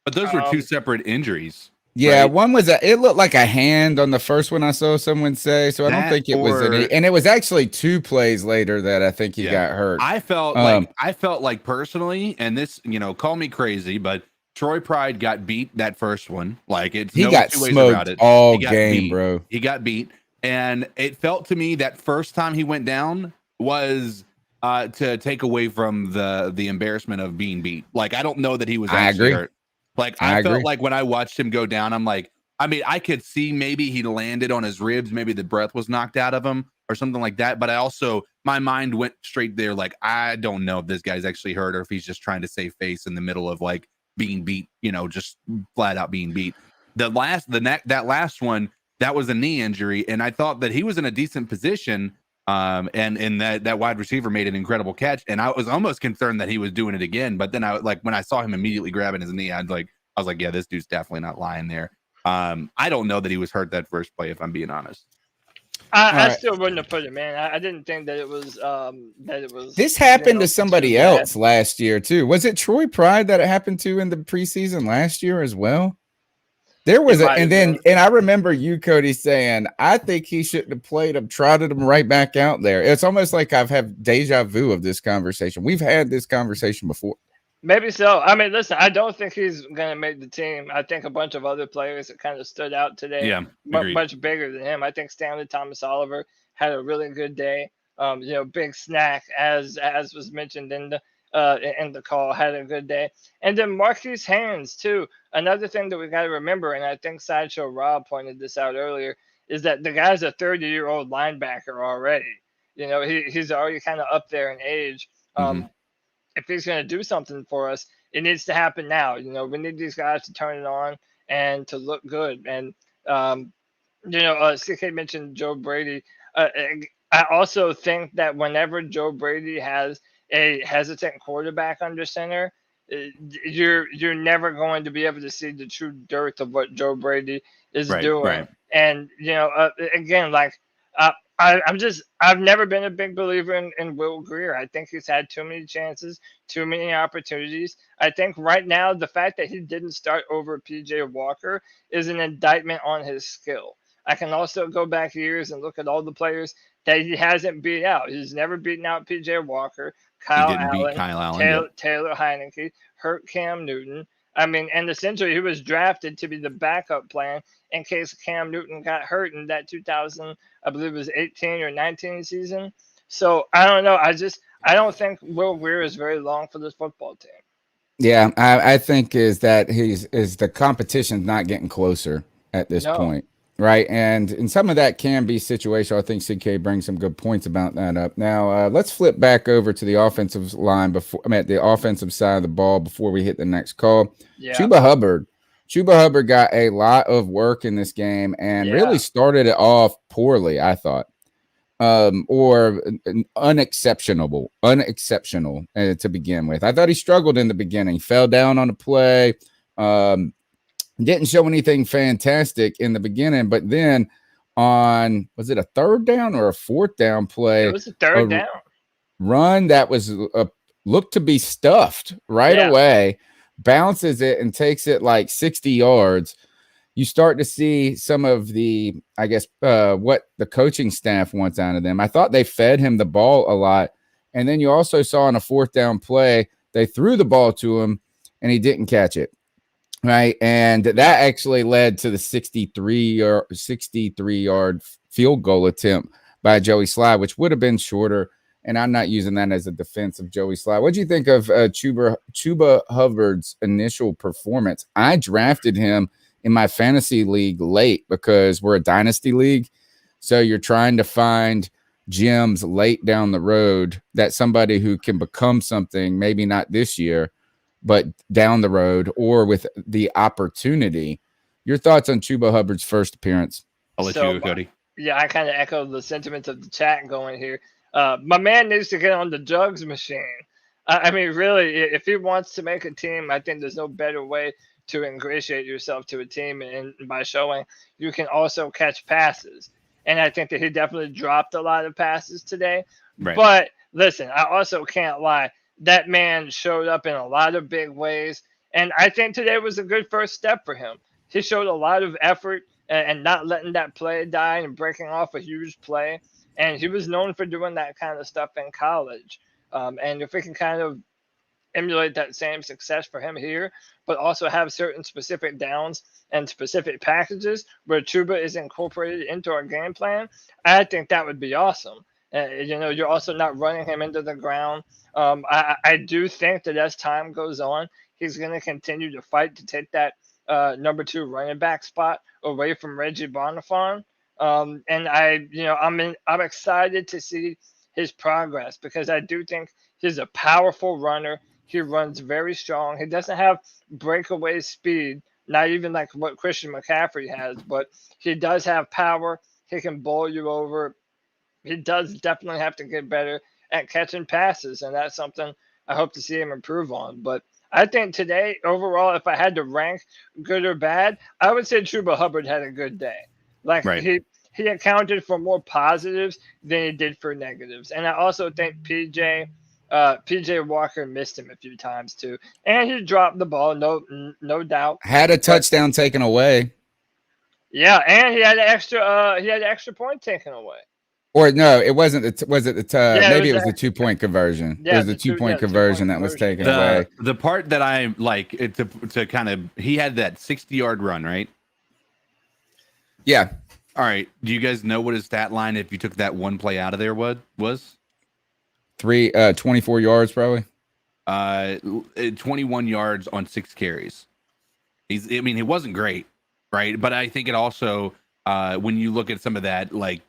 But those were two separate injuries. Yeah, right? one was it looked like a hand on the first one I saw someone say, so I don't think it was any, and it was actually 2 plays later that I think he got hurt. I felt like personally, and this, call me crazy, but Troy Pride got beat that first one. Like he got two ways smoked about it. all game, bro. He got beat, and it felt to me that first time he went down was to take away from the embarrassment of being beat. Like I don't know that he was actually hurt. Like I felt like when I watched him go down, I'm like, I mean, I could see maybe he landed on his ribs, maybe the breath was knocked out of him or something like that. But my mind went straight there. Like, I don't know if this guy's actually hurt or if he's just trying to save face in the middle of like being beat, just flat out being beat. That last one, that was a knee injury. And I thought that he was in a decent position. And that wide receiver made an incredible catch, and I was almost concerned that he was doing it again. But then when I saw him immediately grabbing his knee, I was like, yeah, this dude's definitely not lying there. I don't know that he was hurt that first play, if I'm being honest. I still wouldn't have put him in. I didn't think that it was This happened to somebody else last year too. Was it Troy Pride that it happened to in the preseason last year as well? There was and I remember you, Cody, saying, I think he shouldn't have played him, trotted him right back out there. It's almost like I've had deja vu of this conversation. We've had this conversation before. Maybe so. I mean, listen, I don't think he's going to make the team. I think a bunch of other players that kind of stood out today, much bigger than him. I think Stanley Thomas Oliver had a really good day. Big snack, as was mentioned in the call, had a good day. And then Marquise Haynes, too. Another thing that we got to remember, and I think Sideshow Rob pointed this out earlier, is that the guy's a 30-year-old linebacker already. He's already kind of up there in age. If he's going to do something for us, it needs to happen now. We need these guys to turn it on and to look good. And, CK mentioned Joe Brady. I also think that whenever Joe Brady has a hesitant quarterback under center, you're never going to be able to see the true dearth of what Joe Brady is doing. Right. And, again, I've never been a big believer in Will Grier. I think he's had too many chances, too many opportunities. I think right now the fact that he didn't start over PJ Walker is an indictment on his skill. I can also go back years and look at all the players that he hasn't beat out. He's never beaten out PJ Walker, Kyle Allen, Taylor Heineke, hurt Cam Newton. I mean, and essentially he was drafted to be the backup plan in case Cam Newton got hurt in that 2018 or 19 season. So I don't know. I don't think Will Grier is very long for this football team. Yeah, I think is the competition's not getting closer at this point. Right. And some of that can be situational. I think CK brings some good points about that up. Now, let's flip back over to the offensive line the offensive side of the ball before we hit the next call. Yeah. Chuba Hubbard got a lot of work in this game and really started it off poorly, I thought. Or unexceptional to begin with. I thought he struggled in the beginning, fell down on the play. Didn't show anything fantastic in the beginning, but then was it a third down or a fourth down play? It was a third down run that was looked to be stuffed away, bounces it and takes it like 60 yards. You start to see some of the, I guess, what the coaching staff wants out of them. I thought they fed him the ball a lot. And then you also saw on a fourth down play, they threw the ball to him and he didn't catch it. Right. And that actually led to the 63-yard field goal attempt by Joey Slye, which would have been shorter. And I'm not using that as a defense of Joey Slye. What do you think of Chuba Hubbard's initial performance? I drafted him in my fantasy league late because we're a dynasty league. So you're trying to find gems late down the road that somebody who can become something, maybe not this year, but down the road or with the opportunity. Your thoughts on Chuba Hubbard's first appearance? I'll let you go, Cody. Yeah, I kind of echo the sentiments of the chat going here. My man needs to get on the drugs machine. I mean, really, if he wants to make a team, I think there's no better way to ingratiate yourself to a team and by showing you can also catch passes. and I think that he definitely dropped a lot of passes today. Right. But listen, I also can't lie. That man showed up in a lot of big ways, and I think today was a good first step for him. He showed a lot of effort and not letting that play die and breaking off a huge play. And he was known for doing that kind of stuff in college. And if we can kind of emulate that same success for him here, but also have certain specific downs and specific packages where Chuba is incorporated into our game plan, I think that would be awesome. You're also not running him into the ground. I do think that as time goes on, he's going to continue to fight to take that number 2 running back spot away from Reggie Bonifon. And I'm excited to see his progress because I do think he's a powerful runner. He runs very strong. He doesn't have breakaway speed, not even like what Christian McCaffrey has, but he does have power. He can bowl you over. He does definitely have to get better at catching passes, and that's something I hope to see him improve on. But I think today, overall, if I had to rank good or bad, I would say Chuba Hubbard had a good day. Like Right. he accounted for more positives than he did for negatives. And I also think PJ Walker missed him a few times too. And he dropped the ball, no doubt. Had a touchdown taken away. Yeah, and he had an extra point taken away. Or no, it wasn't. Maybe it was the the 2-point conversion. Yeah, it was the 2-point conversion that was taken away. The part that I like to kind of, he had that 60-yard run, right? Yeah. All right. Do you guys know what his stat line, if you took that one play out of there, was? 24 yards probably. 21 yards on 6 carries. He wasn't great, right? But I think it also, when you look at some of that, like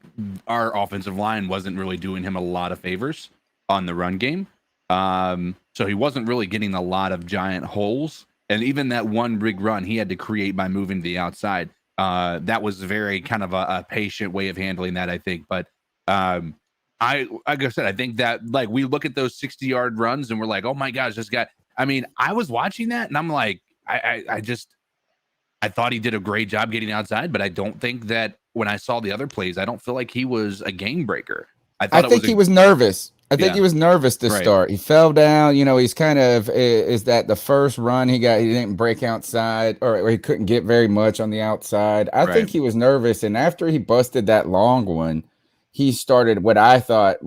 our offensive line wasn't really doing him a lot of favors on the run game. So he wasn't really getting a lot of giant holes. And even that one big run he had to create by moving to the outside. That was very kind of a patient way of handling that, I think. But like I said, I think that like we look at those 60-yard runs and we're like, oh my gosh, this guy. I mean, I was watching that and I'm like, I thought he did a great job getting outside, but I don't think that when I saw the other plays, I don't feel like he was a game breaker. I think he was nervous. I think he was nervous to start. He fell down. He's kind of, is that the first run he didn't break outside or he couldn't get very much on the outside. I think he was nervous. And after he busted that long one, he started what I thought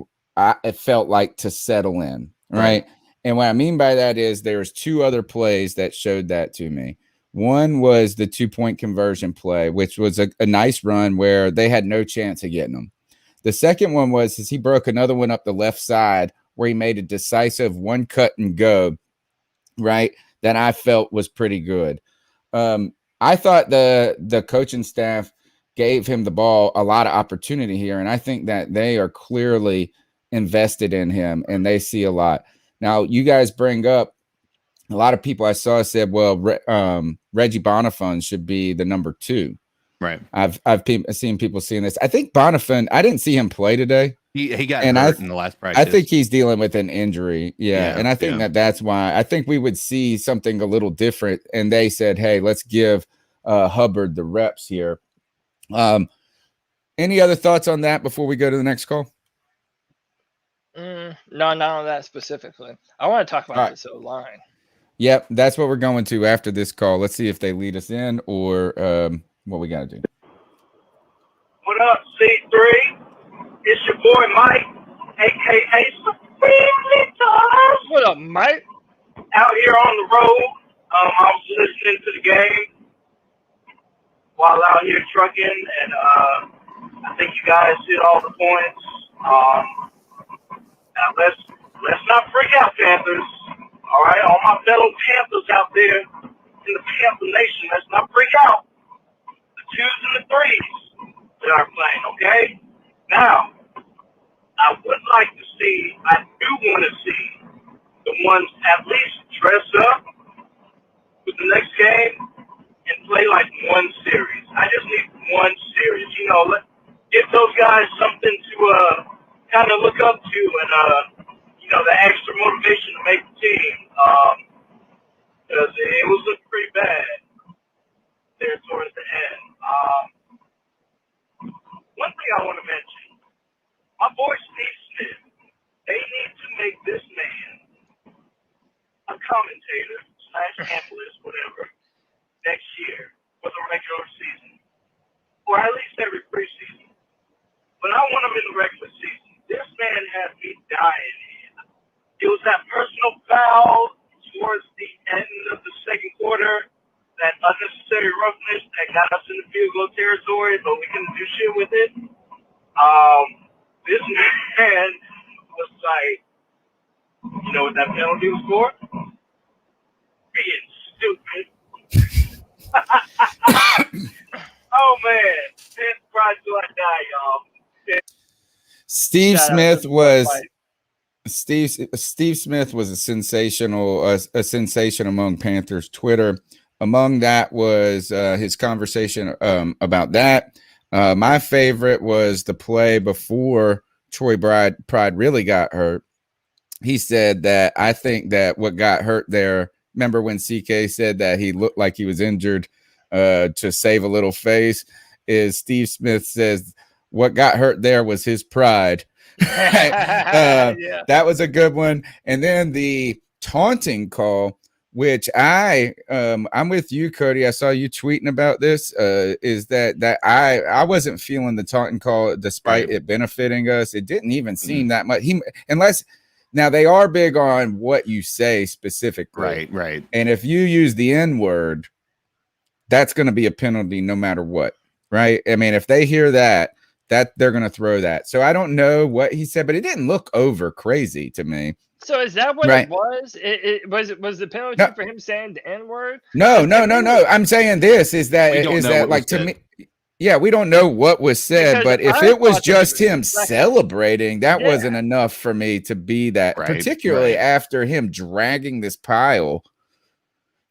it felt like to settle in. Right. And what I mean by that is there's 2 other plays that showed that to me. One was the 2-point conversion play, which was a nice run where they had no chance of getting him. The second one was he broke another one up the left side where he made a decisive one cut and go, right, that I felt was pretty good. I thought the coaching staff gave him the ball a lot of opportunity here, and I think that they are clearly invested in him, and they see a lot. Now, you guys bring up a lot of people I saw said, well, Reggie Bonifon should be the number 2. Right. I've seen people seeing this. I think Bonifon, I didn't see him play today. He got hurt in the last practice. I think he's dealing with an injury. Yeah. And I think that's why I think we would see something a little different. And they said, hey, let's give Hubbard the reps here. Any other thoughts on that before we go to the next call? No, not on that specifically. I want to talk about this O-line. Yep, that's what we're going to after this call. Let's see if they lead us in or what we got to do. What up, C3? It's your boy Mike, a.k.a. Supremely Tough. What up, Mike? Out here on the road. I was listening to the game while out here trucking, and I think you guys hit all the points. Now let's not freak out, Panthers. All right, all my fellow Panthers out there in the Panther Nation, let's not freak out. The 2s and the 3s that are playing, okay? Now, I would like to see, I do want to see the ones at least dress up for the next game and play like one series. I just need one series. Give those guys something to kind of look up to and, the extra motivation to make the team. Because it was looking pretty bad there towards the end. one thing I want to mention, my boy Steve Smith, they need to make this man a commentator / analyst, whatever, next year for the regular season, or at least every preseason. But I want him in the regular season. This man has me dying here. It was that personal foul towards the end of the second quarter, that unnecessary roughness that got us in the field goal territory, but we couldn't do shit with it. This man was like, you know what that penalty was for? Being stupid. Oh man, Pants pride till I die, y'all. Steve Shout out Smith to the was fight. Steve Smith was a sensation among Panthers Twitter. Among that was his conversation about that. My favorite was the play before Troy Pride really got hurt. He said that I think that what got hurt there, remember when CK said that he looked like he was injured to save a little face, is Steve Smith says what got hurt there was his pride. Yeah. That was a good one. And then the taunting call, which I'm with you, Cody. I saw you tweeting about this. Is that I wasn't feeling the taunting call despite it benefiting us. It didn't even seem that much. Now they are big on what you say specifically, Right. And if you use the N-word, that's going to be a penalty no matter what, right? I mean, if they hear that they're going to throw that. So I don't know what he said, but it didn't look over crazy to me. So is that what Right. it was? It was the penalty for him saying the N-word? No. I'm saying this is that to me. Yeah, we don't know what was said, Because but if I it was thought that just it was him reflective. celebrating, that wasn't enough for me to be that, particularly after him dragging this pile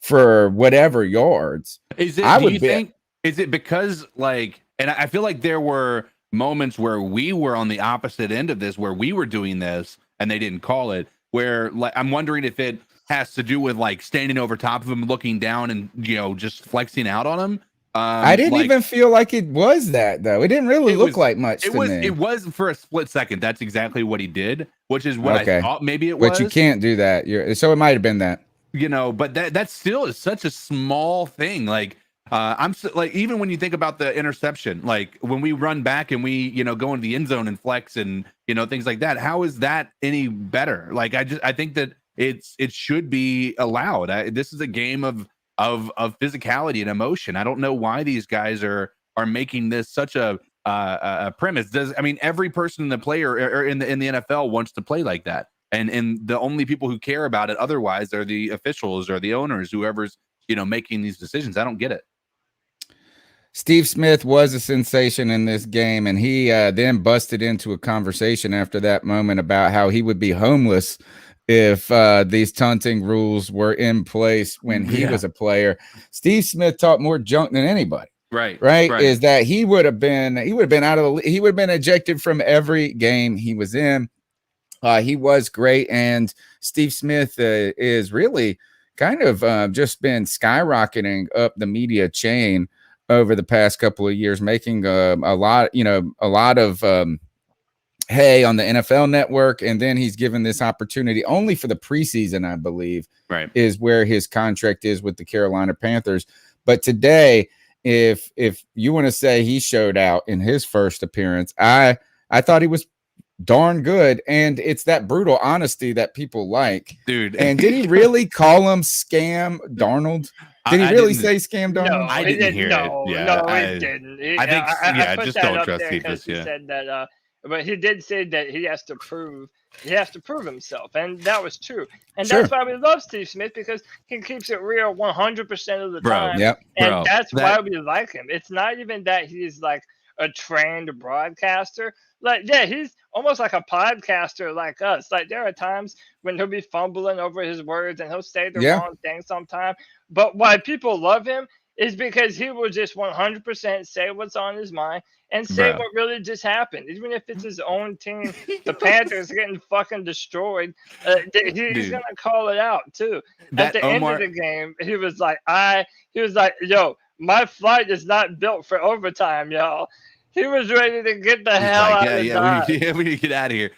for whatever yards. Is it because and I feel like there were moments where we were on the opposite end of this, where we were doing this and they didn't call it, where I'm wondering if it has to do with standing over top of him, looking down and, just flexing out on him. I didn't even feel like it was that, though. It didn't really look like much to me. It was for a split second. That's exactly what he did, which is what I thought maybe it was. But you can't do that. So it might have been that. But that still is such a small thing. Even when you think about the interception, when we run back and we, go into the end zone and flex and, things like that, how is that any better? I think that it should be allowed. This is a game of physicality and emotion. I don't know why these guys are making this such a premise. Every person in the player or in the NFL wants to play like that. And the only people who care about it otherwise are the officials or the owners, whoever's, making these decisions. I don't get it. Steve Smith was a sensation in this game, and he then busted into a conversation after that moment about how he would be homeless if these taunting rules were in place when he was a player. Steve Smith talked more junk than anybody. Right. Is that he would have been ejected from every game he was in. He was great, and Steve Smith is really kind of just been skyrocketing up the media chain over the past couple of years, making a lot of hay on the NFL Network, and then he's given this opportunity only for the preseason, I believe, is where his contract is with the Carolina Panthers. But today, if you want to say he showed out in his first appearance, I thought he was darn good, and it's that brutal honesty that people like, dude. And did he really call him Scam Darnold? Did he really say Scam Darnold? No, I didn't hear it. No, he didn't. I think just don't trust Cephas. He said that, but he did say that he has to prove himself, and that was true. And that's why we love Steve Smith, because he keeps it real 100% of the time. And that's why we like him. It's not even that he's like a trained broadcaster. He's almost like a podcaster like us. There are times when he'll be fumbling over his words and he'll say the wrong thing sometimes. But why people love him is because he will just 100% say what's on his mind and say what really just happened. Even if it's his own team, the Panthers getting fucking destroyed, he's going to call it out too. At the end of the game, he was like, yo, my flight is not built for overtime, y'all. He was ready to get the He's hell like, out of we Dodge. need to get out of here.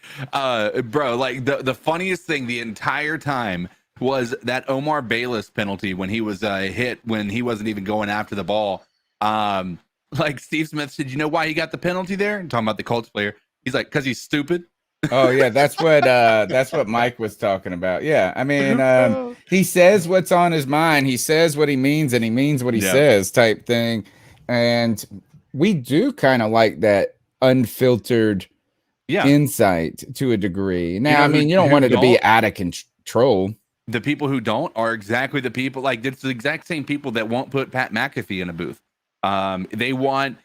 Bro, like the funniest thing the entire time was that Omar Bayless penalty when he was hit when he wasn't even going after the ball. Like Steve Smith said, you know why he got the penalty there? I'm talking about the Colts player. He's like, because he's stupid. Oh yeah, that's what Mike was talking about. Yeah, I mean, he says what's on his mind. He says what he means, and he means what he says, type thing. And we do kind of like that unfiltered insight to a degree. Now, I mean, you don't want it to be out of control. The people who don't are exactly the people. Like it's the exact same people that won't put Pat McAfee in a booth. They want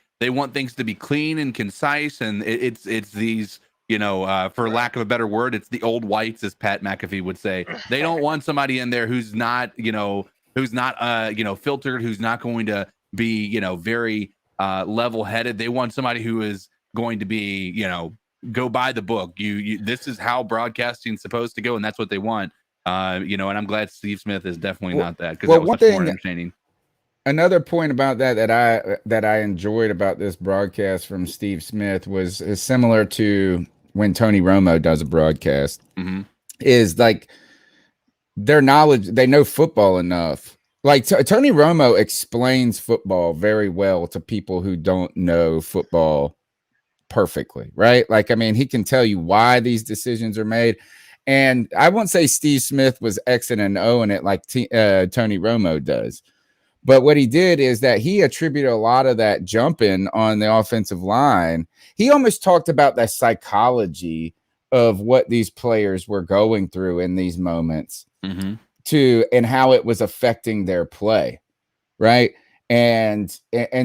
things to be clean and concise, and it's these. For lack of a better word, it's the old whites, as Pat McAfee would say. They don't want somebody in there who's not filtered, who's not going to be, very level-headed. They want somebody who is going to be, go by the book. This is how broadcasting is supposed to go, and that's what they want. And I'm glad Steve Smith is definitely not that, because that was much more entertaining. Another point about that I enjoyed about this broadcast from Steve Smith is similar to when Tony Romo does a broadcast. Mm-hmm. Is like their knowledge, they know football enough. Like Tony Romo explains football very well to people who don't know football perfectly, right? Like, I mean, he can tell you why these decisions are made. And I won't say Steve Smith was X and O in it like Tony Romo does. But what he did is that he attributed a lot of that jumping on the offensive line. He almost talked about the psychology of what these players were going through in these moments and how it was affecting their play, right? And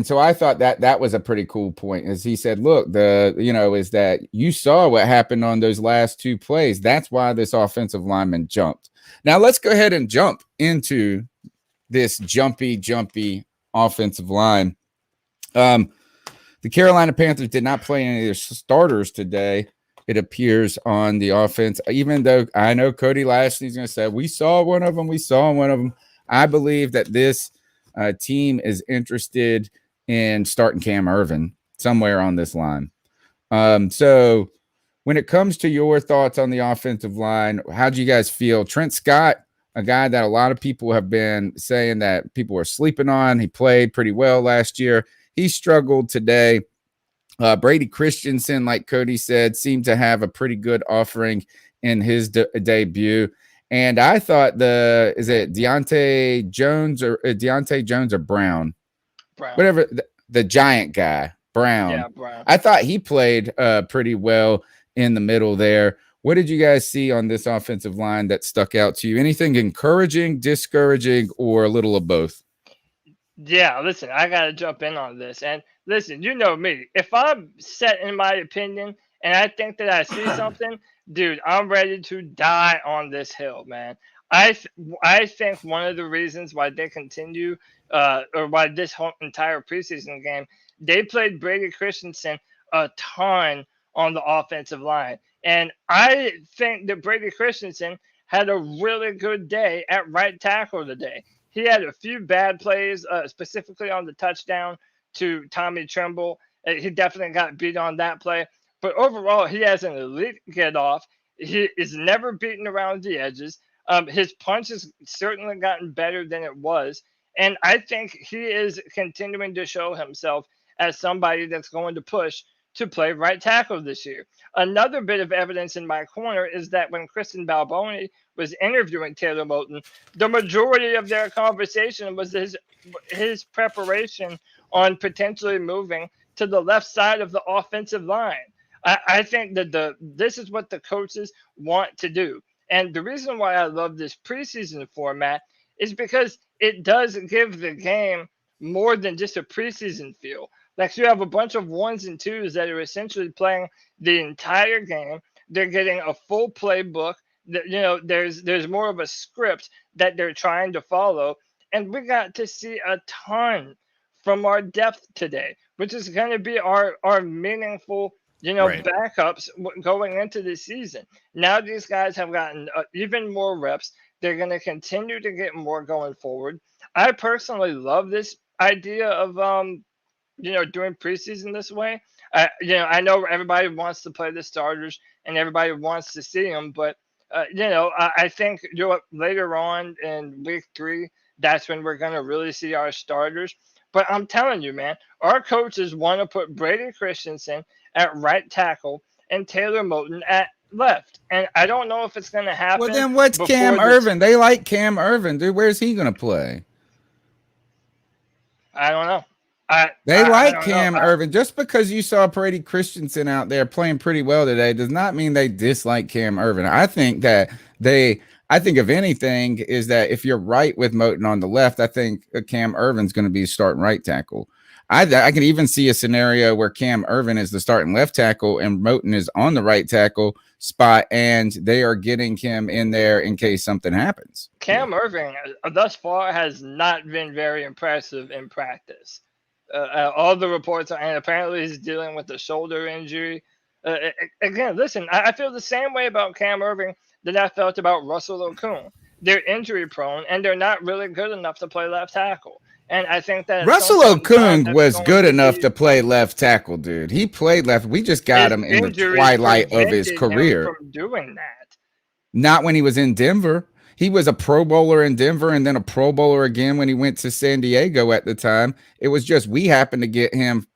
so I thought that was a pretty cool point, as he said, look, is that you saw what happened on those last two plays. That's why this offensive lineman jumped. Now let's go ahead and jump into this jumpy offensive line. The Carolina Panthers did not play any of their starters today, it appears, on the offense, even though I know Cody Lashley's going to say, we saw one of them. I believe that this team is interested in starting Cam Irvin somewhere on this line. So when it comes to your thoughts on the offensive line, how do you guys feel? Trent Scott, a guy that a lot of people have been saying that people are sleeping on. He played pretty well last year. He struggled today. Brady Christensen, like Cody said, seemed to have a pretty good offering in his debut. And I thought Deontay Jones or Brown? Whatever, the giant guy, Brown. Yeah, Brown. I thought he played pretty well in the middle there. What did you guys see on this offensive line that stuck out to you? Anything encouraging, discouraging, or a little of both? Yeah, listen, I got to jump in on this. And listen, you know me. If I'm set in my opinion and I think that I see something, dude, I'm ready to die on this hill, man. I think one of the reasons why they continue or why this whole entire preseason game, they played Brady Christensen a ton on the offensive line. And I think that Brady Christensen had a really good day at right tackle today. He had a few bad plays, specifically on the touchdown to Tommy Tremble. He definitely got beat on that play. But overall, he has an elite get off. He is never beaten around the edges. His punch has certainly gotten better than it was. And I think he is continuing to show himself as somebody that's going to push to play right tackle this year. Another bit of evidence in my corner is that when Kristen Balboni was interviewing Taylor Moton, the majority of their conversation was his preparation on potentially moving to the left side of the offensive line. I think that this is what the coaches want to do. And the reason why I love this preseason format is because it does give the game more than just a preseason feel. Like, you have a bunch of ones and twos that are essentially playing the entire game. They're getting a full playbook. There's more of a script that they're trying to follow. And we got to see a ton from our depth today, which is going to be our meaningful, backups going into the season. Now these guys have gotten even more reps. They're going to continue to get more going forward. I personally love this idea of doing preseason this way. I know everybody wants to play the starters and everybody wants to see them, but I think later on in week 3, that's when we're going to really see our starters. But I'm telling you, man, our coaches want to put Brady Christensen at right tackle and Taylor Moton at left. And I don't know if it's going to happen. Well, then what's Cam Irvin? They like Cam Irvin, dude. Where's he going to play? I don't know. They like Cam Irvin. Just because you saw Brady Christensen out there playing pretty well today does not mean they dislike Cam Irvin. I think if anything is that if you're right with Moton on the left, I think Cam Irvin's going to be starting right tackle. I can even see a scenario where Cam Irvin is the starting left tackle and Moton is on the right tackle spot, and they are getting him in there in case something happens. Cam Irvin thus far has not been very impressive in practice. All the reports and apparently he's dealing with a shoulder injury. Again, listen, I feel the same way about Cam Irvin that I felt about Russell Okung. They're injury prone and they're not really good enough to play left tackle. And I think that Russell Okung was good enough to play left tackle, dude. He played left. We just got him in the twilight of his career. From doing that. Not when he was in Denver. He was a Pro Bowler in Denver and then a Pro Bowler again when he went to San Diego at the time. It was just we happened to get him.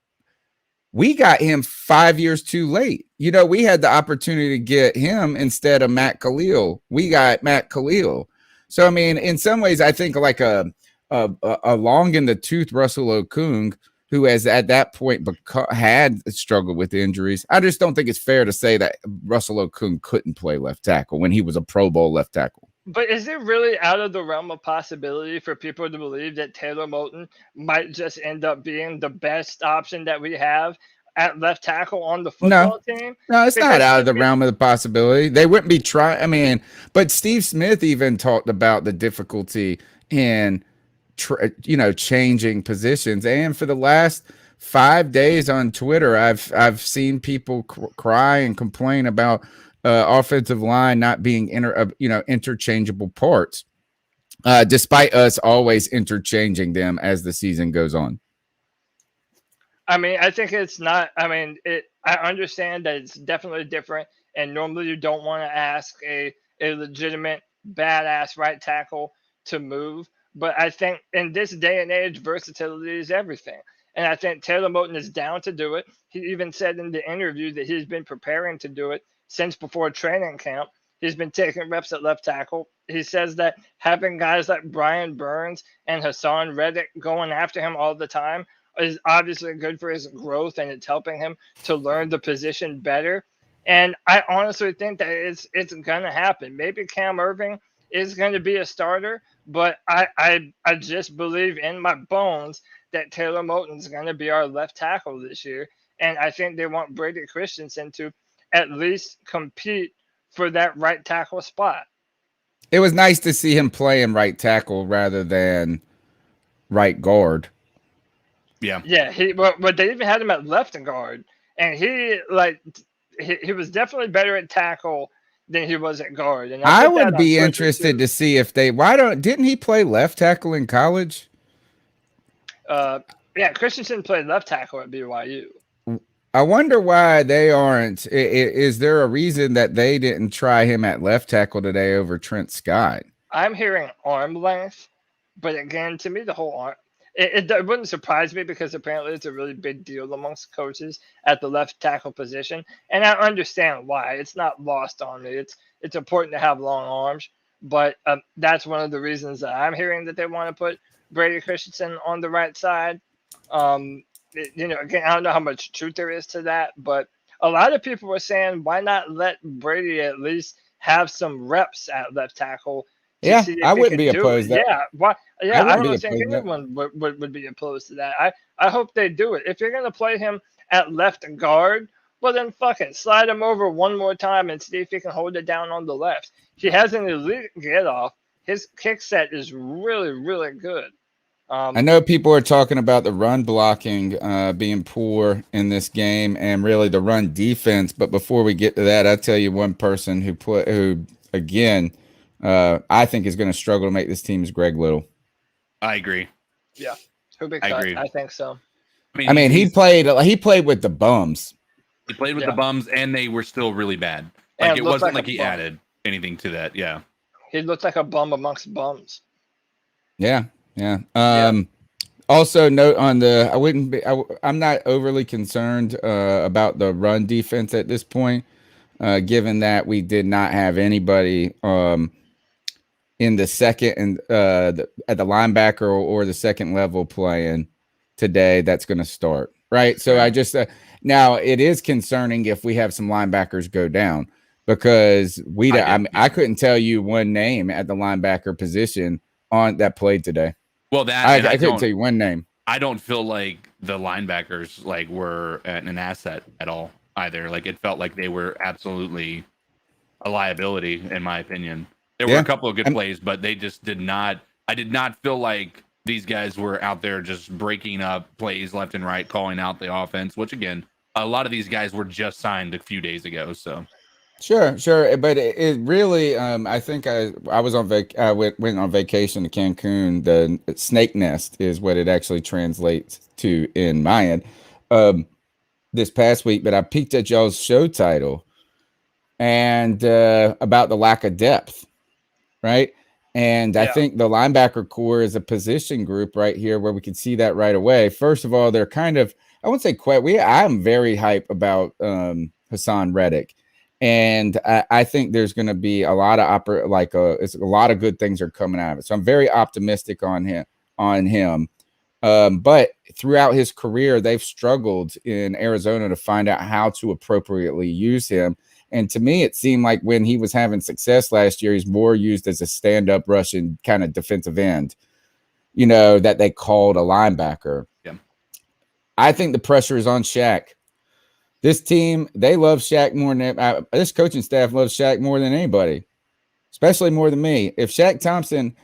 We got him 5 years too late. We had the opportunity to get him instead of Matt Khalil. We got Matt Khalil. So, I mean, in some ways, I think like a long in the tooth Russell Okung, who has at that point had struggled with injuries. I just don't think it's fair to say that Russell Okung couldn't play left tackle when he was a Pro Bowl left tackle. But is it really out of the realm of possibility for people to believe that Taylor Moton might just end up being the best option that we have at left tackle on the football team? No, it's not out of the realm of the possibility. They wouldn't be trying. I mean, but Steve Smith even talked about the difficulty in changing positions. And for the last 5 days on Twitter, I've seen people cry and complain about offensive line not being interchangeable parts, despite us always interchanging them as the season goes on. I mean, I think it's not. I mean, I understand that it's definitely different, and normally you don't want to ask a legitimate badass right tackle to move. But I think in this day and age, versatility is everything. And I think Taylor Moton is down to do it. He even said in the interview that he's been preparing to do it since before training camp. He's been taking reps at left tackle. He says that having guys like Brian Burns and Hassan Reddick going after him all the time is obviously good for his growth, and it's helping him to learn the position better. And I honestly think that it's going to happen. Maybe Cam Irvin is going to be a starter, but I just believe in my bones that Taylor Moton is going to be our left tackle this year. And I think they want Brady Christensen to at least compete for that right tackle spot. It was nice to see him playing right tackle rather than right guard. Yeah. Yeah. But they even had him at left guard, and he was definitely better at tackle than he was at guard. And I would be interested to see if didn't he play left tackle in college? Yeah, Christensen played left tackle at BYU. I wonder why they aren't. Is there a reason that they didn't try him at left tackle today over Trent Scott? I'm hearing arm length, but again, to me, the whole arm, it wouldn't surprise me because apparently it's a really big deal amongst coaches at the left tackle position, and I understand why. It's not lost on me. It's important to have long arms, but that's one of the reasons that I'm hearing that they want to put Brady Christensen on the right side. Again, I don't know how much truth there is to that, but a lot of people were saying, why not let Brady at least have some reps at left tackle? Yeah, I wouldn't be opposed to that. Yeah, why? Yeah, I don't think anyone would be opposed to that. I hope they do it. If you're going to play him at left guard, well, then fuck it. Slide him over one more time and see if he can hold it down on the left. He has an elite get off. His kick set is really, really good. I know people are talking about the run blocking being poor in this game and really the run defense. But before we get to that, I'll tell you one person who again, I think is going to struggle to make this team is Greg Little. I agree. Yeah. I think so. I mean, he played with the bums. He played with the bums, and they were still really bad. Like, And it looked wasn't like like a he bum. added anything to that. Yeah. He looked like a bum amongst bums. Yeah. Also note on the, I'm not overly concerned about the run defense at this point, given that we did not have anybody in the second and at the linebacker or the second level playing today that's going to start, right? So I just now it is concerning if we have some linebackers go down, because I couldn't tell you one name at the linebacker position on that played today. Well, that I couldn't tell you one name. I don't feel like the linebackers like were an asset at all either. Like, it felt like they were absolutely a liability, in my opinion. There were a couple of good plays, but they just did not. I did not feel like these guys were out there just breaking up plays left and right, calling out the offense. Which, again, a lot of these guys were just signed a few days ago. So Sure, but it really, I think I was on went on vacation to Cancun. The snake nest is what it actually translates to in my end this past week. But I peeked at y'all's show title and about the lack of depth, right? And I think the linebacker core is a position group right here where we can see that right away. First of all, they're kind of, I wouldn't say I'm very hype about Hassan Reddick. And I think there's going to be a lot of it's a lot of good things are coming out of it. So I'm very optimistic on him. But throughout his career, they've struggled in Arizona to find out how to appropriately use him. And to me, it seemed like when he was having success last year, he's more used as a stand-up Russian kind of defensive end, that they called a linebacker. Yeah. I think the pressure is on Shaq. This team, they love Shaq more than this coaching staff loves Shaq more than anybody, especially more than me. If Shaq Thompson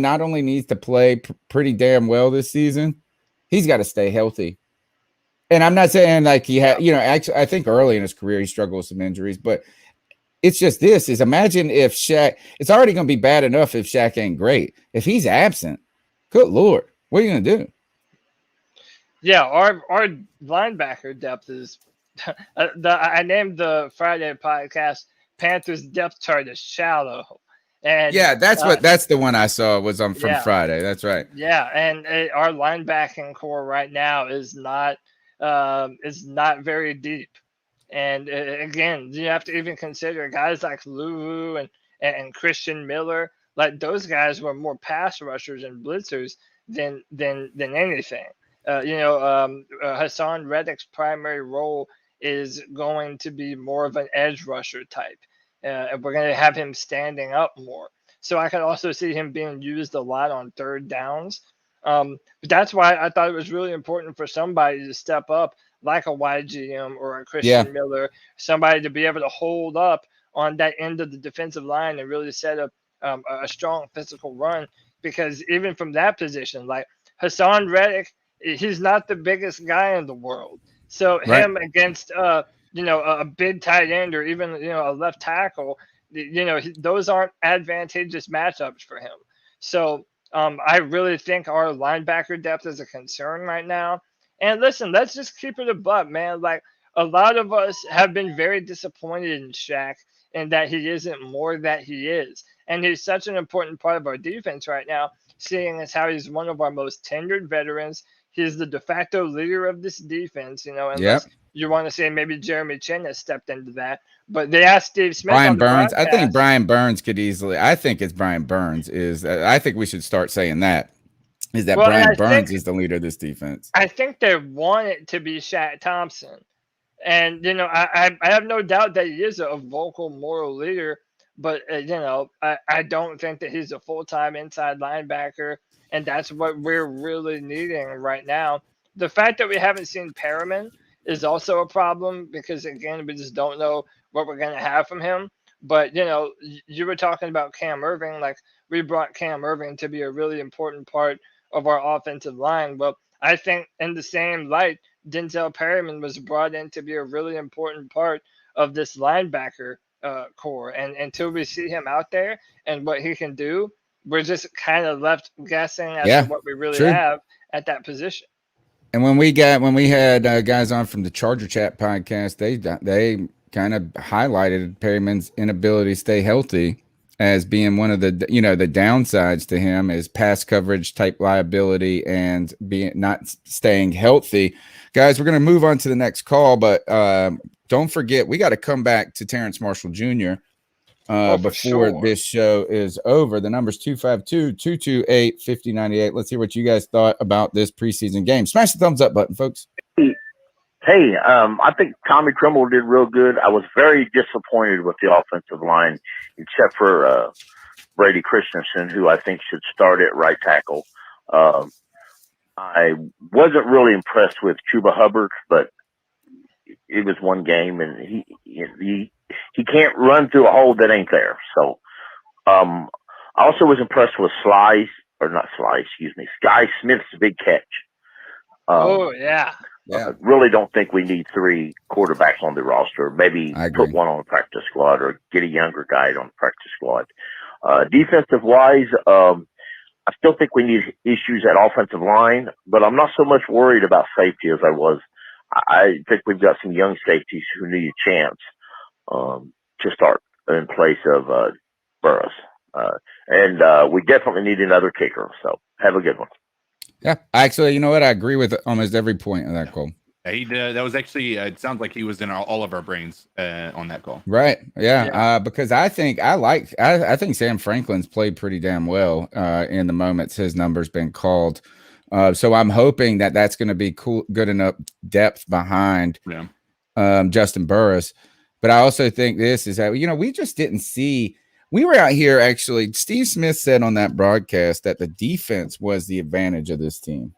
not only needs to play pretty damn well this season, he's got to stay healthy. And I'm not saying like he had, actually, I think early in his career he struggled with some injuries, but it's just imagine if Shaq, it's already going to be bad enough if Shaq ain't great. If he's absent, good Lord, what are you going to do? Yeah, our linebacker depth is I named the Friday podcast Panthers depth chart is shallow. And yeah, that's the one I saw was from Friday. That's right. Yeah, and our linebacking core right now is not very deep. And again, you have to even consider guys like Lulu and Christian Miller. Like, those guys were more pass rushers and blitzers than anything. Hassan Reddick's primary role is going to be more of an edge rusher type. And we're going to have him standing up more. So I could also see him being used a lot on third downs. But that's why I thought it was really important for somebody to step up, like a YGM or a Christian Miller, somebody to be able to hold up on that end of the defensive line and really set up a strong physical run. Because even from that position, like Hassan Reddick, he's not the biggest guy in the world. So him against a big tight end or even a left tackle, those aren't advantageous matchups for him. So I really think our linebacker depth is a concern right now. And listen, let's just keep it a buck, man. Like, a lot of us have been very disappointed in Shaq and that he isn't more that he is. And he's such an important part of our defense right now, seeing as how he's one of our most tenured veterans. He's the de facto leader of this defense, unless you want to say maybe Jeremy Chin has stepped into that. But they asked Steve Smith. Brian Burns. I think Brian Burns could easily. I think it's Brian Burns is. I think we should start saying that. Is that Brian Burns is the leader of this defense? I think they want it to be Shaq Thompson. And, I have no doubt that he is a vocal moral leader. But, I don't think that he's a full-time inside linebacker. And that's what we're really needing right now. The fact that we haven't seen Perriman is also a problem because, again, we just don't know what we're going to have from him. But, you were talking about Cam Irving. Like, we brought Cam Irving to be a really important part of our offensive line. Well, I think in the same light, Denzel Perryman was brought in to be a really important part of this linebacker core. And until we see him out there and what he can do, we're just kind of left guessing as to what we really have at that position. And when we had guys on from the Charger Chat podcast, they kind of highlighted Perryman's inability to stay healthy as being one of the the downsides to him is pass coverage type liability and being not staying healthy. Guys, we're going to move on to the next call, but don't forget we got to come back to Terrence Marshall Jr. Before this show is over. The number's 252-228-5098. Let's hear what you guys thought about this preseason game. Smash the thumbs up button, folks. Hey, I think Tommy Tremble did real good. I was very disappointed with the offensive line, except for Brady Christensen, who I think should start at right tackle. I wasn't really impressed with Chuba Hubbard, but it was one game, and he can't run through a hole that ain't there. So I also was impressed with Sky Smith's big catch. Yeah. I really don't think we need 3 quarterbacks on the roster. Maybe put one on the practice squad or get a younger guy on the practice squad. Defensive wise, I still think we need issues at offensive line, but I'm not so much worried about safety as I was. I think we've got some young safeties who need a chance to start in place of Burris. And we definitely need another kicker. So have a good one. Yeah, actually, you know what? I agree with almost every point of that call. He did. That was actually. It sounds like he was in all of our brains on that call. Right. Yeah. Because I think Sam Franklin's played pretty damn well in the moments his number's been called. So I'm hoping that's going to be good enough depth behind Justin Burris. But I also think this is that we just didn't see. We were out here, actually. Steve Smith said on that broadcast that the defense was the advantage of this team,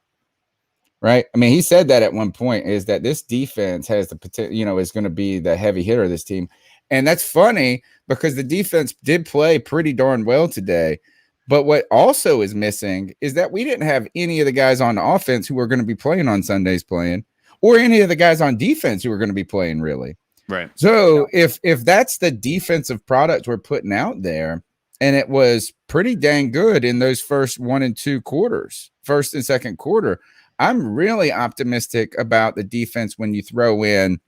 right? I mean, he said that at one point, is that this defense has the potential, is going to be the heavy hitter of this team. And that's funny because the defense did play pretty darn well today. But what also is missing is that we didn't have any of the guys on offense who are going to be playing on Sundays playing, or any of the guys on defense who are going to be playing really. Right. So if that's the defensive product we're putting out there, and it was pretty dang good in those first 1 and 2 quarters, first and second quarter, I'm really optimistic about the defense when you throw in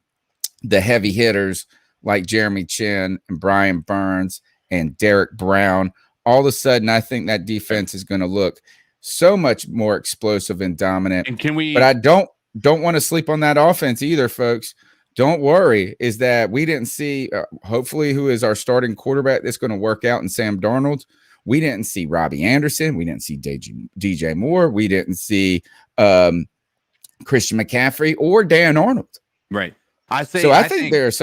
the heavy hitters like Jeremy Chin and Brian Burns and Derek Brown. All of a sudden, I think that defense is going to look so much more explosive and dominant. And but I don't want to sleep on that offense either, folks. Don't worry, is that we didn't see, hopefully, who is our starting quarterback that's going to work out in Sam Darnold. We didn't see Robbie Anderson. We didn't see DJ Moore. We didn't see Christian McCaffrey or Dan Arnold. Right. I think there's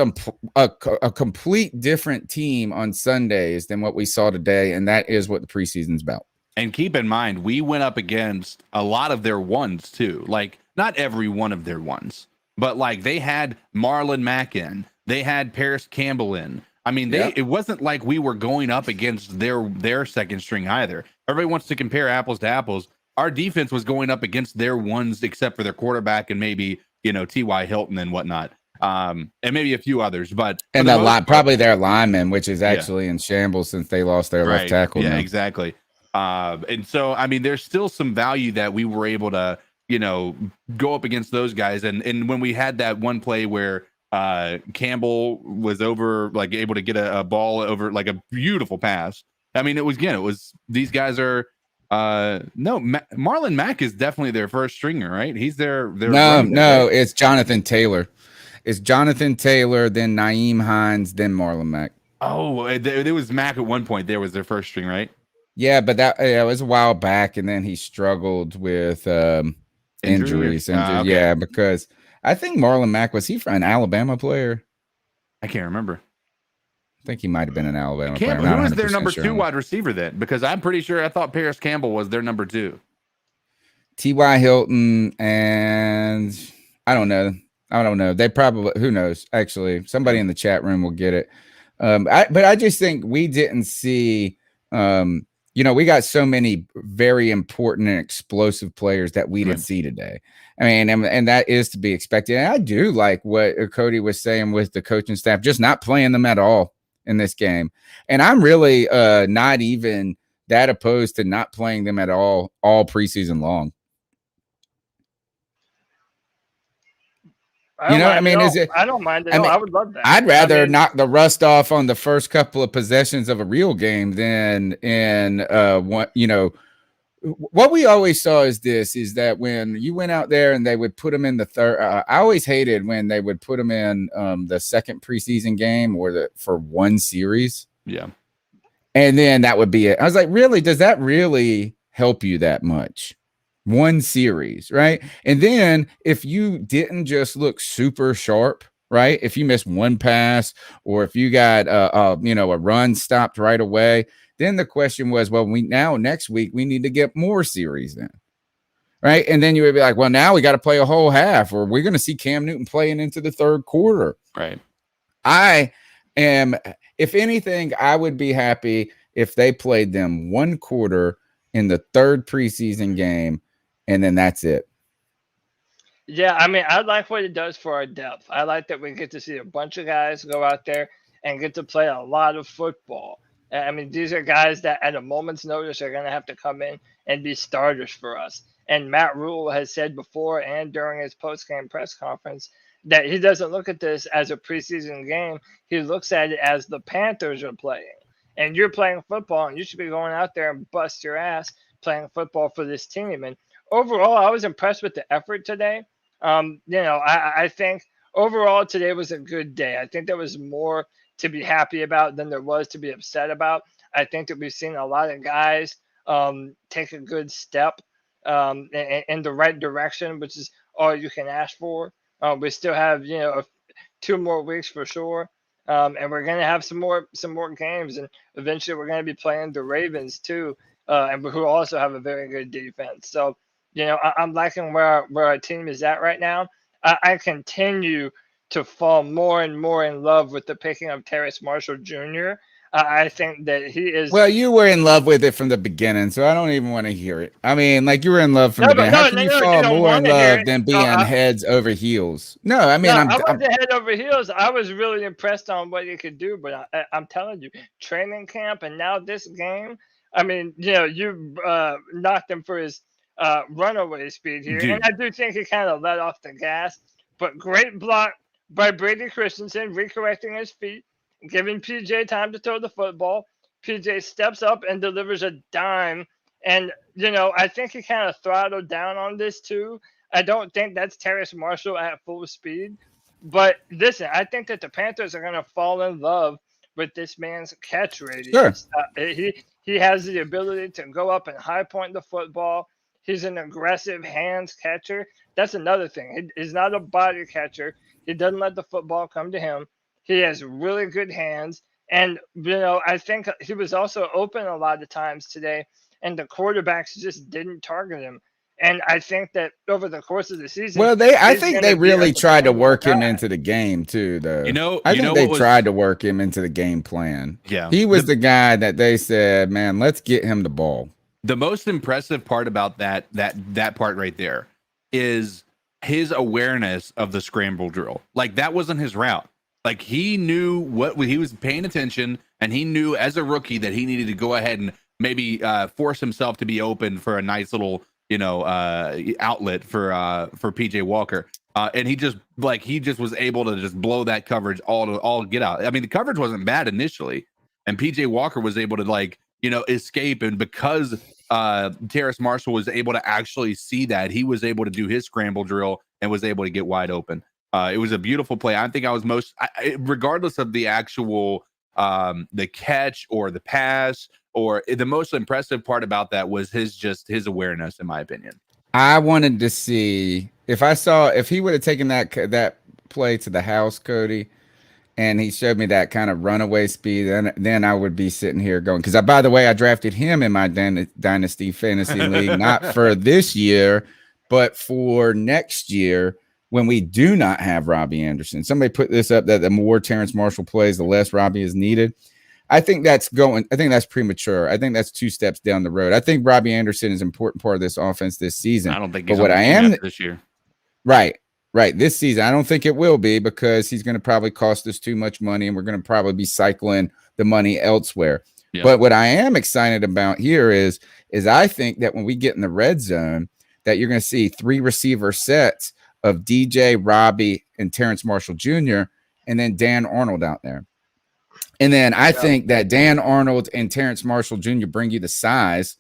a complete different team on Sundays than what we saw today, and that is what the preseason's about. And keep in mind, we went up against a lot of their ones, too. Like, not every one of their ones. But like they had Marlon Mack in, they had Paris Campbell in. I mean, it wasn't like we were going up against their second string either. Everybody wants to compare apples to apples. Our defense was going up against their ones, except for their quarterback and maybe T.Y. Hilton and whatnot, and maybe a few others. But and probably their lineman, which is actually in shambles since they lost their left tackle. Yeah, exactly. And so I mean, there's still some value that we were able to go up against those guys. And when we had that one play where Campbell was able to get a ball over, like a beautiful pass. I mean, it was these guys are Marlon Mack is definitely their first stringer, right? He's their no, it's Jonathan Taylor. It's Jonathan Taylor, then Naeem Hines, then Marlon Mack. Oh, it was Mack at one point. There was their first string, right? Yeah, but that was a while back, and then he struggled with injuries. Okay. Yeah, because I think Marlon Mack, was he an Alabama player? I can't remember. I think he might have been an Alabama player. Who was their number 2 wide receiver then? Because I'm pretty sure I thought Paris Campbell was their number 2. T.Y. Hilton, and I don't know. They probably, who knows? Actually, somebody in the chat room will get it. But I just think we didn't see. We got so many very important and explosive players that we didn't see today. I mean, and that is to be expected. And I do like what Cody was saying with the coaching staff, just not playing them at all in this game. And I'm really not even that opposed to not playing them at all preseason long. You know, I mean, is it? I don't mind it. I mean, I would love that. I'd rather I mean, knock the rust off on the first couple of possessions of a real game than in what, you know, what we always saw is that when you went out there and they would put them in the third, I always hated when they would put them in the second preseason game or for one series. Yeah. And then that would be it. I was like, really? Does that really help you that much? One series, right? And then if you didn't just look super sharp, right? If you missed one pass or if you got a run stopped right away, then the question was, well, next week we need to get more series then. Right. And then you would be like, well, now we got to play a whole half, or we're going to see Cam Newton playing into the third quarter. Right. If anything, I would be happy if they played them one quarter in the third preseason game, and then that's it. Yeah, I mean, I like what it does for our depth. I like that we get to see a bunch of guys go out there and get to play a lot of football. I mean, these are guys that at a moment's notice are going to have to come in and be starters for us. And Matt Rule has said before and during his post-game press conference that he doesn't look at this as a preseason game. He looks at it as the Panthers are playing. And you're playing football, and you should be going out there and bust your ass playing football for this team. And overall, I was impressed with the effort today. I think overall today was a good day. I think there was more to be happy about than there was to be upset about. I think that we've seen a lot of guys take a good step in the right direction, which is all you can ask for. We still have 2 more weeks for sure, and we're going to have some more games, and eventually we're going to be playing the Ravens too, and who also have a very good defense. So I'm liking where our team is at right now. I continue to fall more and more in love with the picking of Terrace Marshall Jr. I think that he is. Well, you were in love with it from the beginning, so I don't even want to hear it. I mean, like you were in love from the beginning. How can you fall more in love than being heads over heels? No, I mean, I wasn't head over heels. I was really impressed on what he could do, but I'm telling you, training camp and now this game. I mean, you knocked him for his runaway speed here, and I do think he kind of let off the gas. But great block by Brady Christensen, recorrecting his feet, giving PJ time to throw the football. PJ steps up and delivers a dime. And, I think he kind of throttled down on this too. I don't think that's Terrace Marshall at full speed. But listen, I think that the Panthers are going to fall in love with this man's catch radius. Sure. He has the ability to go up and high point the football. He's an aggressive hands catcher. That's another thing. He's not a body catcher. He doesn't let the football come to him. He has really good hands. And, I think he was also open a lot of times today, and the quarterbacks just didn't target him. And I think that over the course of the season, I think they really tried to work him into the game too, though. I think they tried to work him into the game plan. Yeah, he was the guy that they said, "Man, let's get him the ball." The most impressive part about that part right there is his awareness of the scramble drill. Like, that wasn't his route. Like, he knew what he was paying attention, and he knew as a rookie that he needed to go ahead and maybe force himself to be open for a nice little outlet for PJ Walker. And he just was able to just blow that coverage all get out. I mean, the coverage wasn't bad initially, and PJ Walker was able to escape. And because Terrace Marshall was able to actually see that, he was able to do his scramble drill and was able to get wide open. It was a beautiful play. I think I was regardless of the actual the catch or the pass, or the most impressive part about that was his awareness, in my opinion. I wanted to see if he would have taken that play to the house, Cody, and he showed me that kind of runaway speed, then I would be sitting here going, because by the way, I drafted him in my Dynasty Fantasy League, not for this year, but for next year when we do not have Robbie Anderson. Somebody put this up that the more Terrace Marshall plays, the less Robbie is needed. I think that's premature. I think that's 2 steps down the road. I think Robbie Anderson is an important part of this offense this season. I don't think he's this year. Right. This season, I don't think it will be, because he's going to probably cost us too much money, and we're going to probably be cycling the money elsewhere. Yeah. But what I am excited about here is I think that when we get in the red zone, that you're going to see 3 receiver sets of DJ, Robbie, and Terrence Marshall Jr., and then Dan Arnold out there. And then I think that Dan Arnold and Terrence Marshall Jr. bring you the size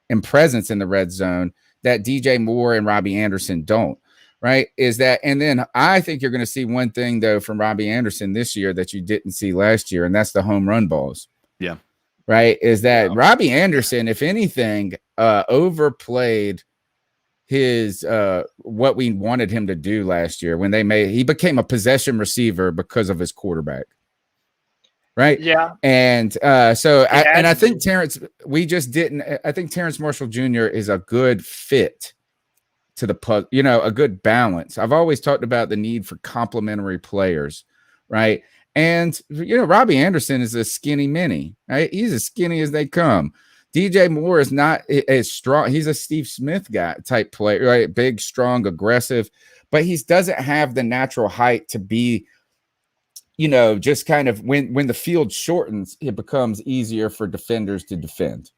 and presence in the red zone that DJ Moore and Robbie Anderson don't, right? And then I think you're going to see one thing, though, from Robbie Anderson this year that you didn't see last year, and that's the home run balls. Yeah. Right? Is that Robbie Anderson, if anything, overplayed his what we wanted him to do last year when he became a possession receiver because of his quarterback. Right. Yeah. And I think Terrence Marshall Jr. is a good fit to the puzzle, a good balance. I've always talked about the need for complementary players. Right. And, Robbie Anderson is a skinny mini, right? He's as skinny as they come. DJ Moore is not as strong. He's a Steve Smith guy type player, right? Big, strong, aggressive, but he doesn't have the natural height to be, just kind of when the field shortens, it becomes easier for defenders to defend,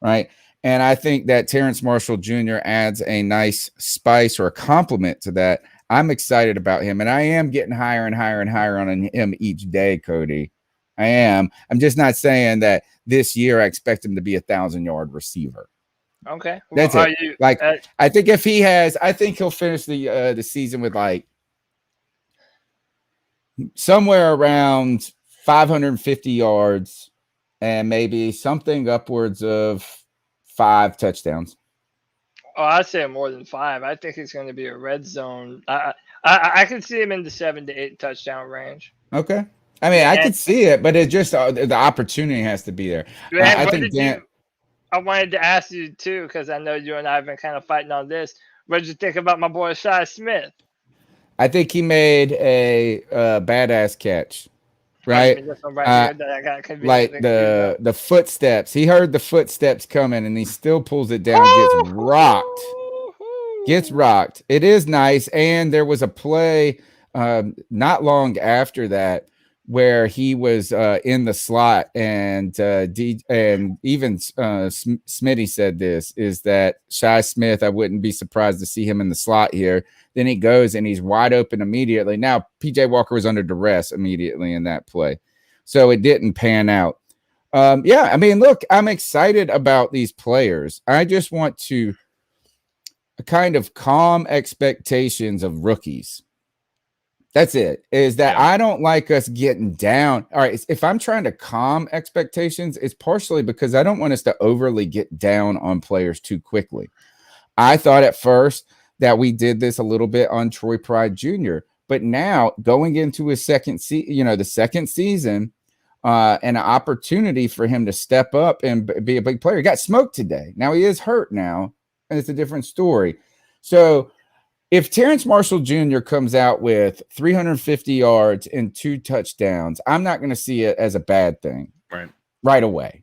right? And I think that Terrence Marshall Jr. adds a nice spice or a complement to that. I'm excited about him, and I am getting higher and higher and higher on him each day, Cody. I am. I'm just not saying that this year I expect him to be 1,000-yard receiver. Okay. That's it. I think I think he'll finish the season with like somewhere around 550 yards and maybe something upwards of 5 touchdowns. Oh, I'd say more than 5. I think he's going to be a red zone. I can see him in the 7 to 8 touchdown range. Okay. I mean, I could see it, but it just the opportunity has to be there. I think I wanted to ask you too, because I know you and I have been kind of fighting on this. What did you think about my boy Shi Smith? I think he made a badass catch, right? Like the footsteps. He heard the footsteps coming, and he still pulls it down. Gets rocked. It is nice, and there was a play not long after that where he was in the slot, and even Smitty said this, is that Shi Smith, I wouldn't be surprised to see him in the slot here. Then he goes and he's wide open immediately. Now, PJ Walker was under duress immediately in that play, so it didn't pan out. I mean, look, I'm excited about these players. I just want to kind of calm expectations of rookies. That's it. Is that I don't like us getting down. All right. If I'm trying to calm expectations, it's partially because I don't want us to overly get down on players too quickly. I thought at first that we did this a little bit on Troy Pride Jr., but now going into his second season, and an opportunity for him to step up and be a big player. He got smoked today. Now he is hurt now, and it's a different story. So if Terrence Marshall Jr. comes out with 350 yards and 2 touchdowns, I'm not going to see it as a bad thing right away.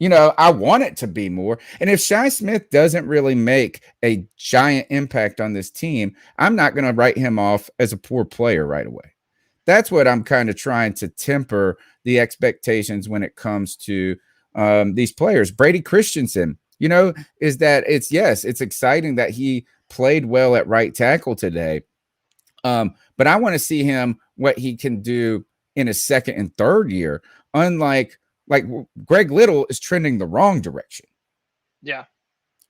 I want it to be more. And if Shi Smith doesn't really make a giant impact on this team, I'm not going to write him off as a poor player right away. That's what I'm kind of trying to temper the expectations when it comes to these players. Brady Christensen, is that it's exciting that he played well at right tackle today. But I want to see him, what he can do in his second and third year, unlike Greg Little is trending the wrong direction. Yeah.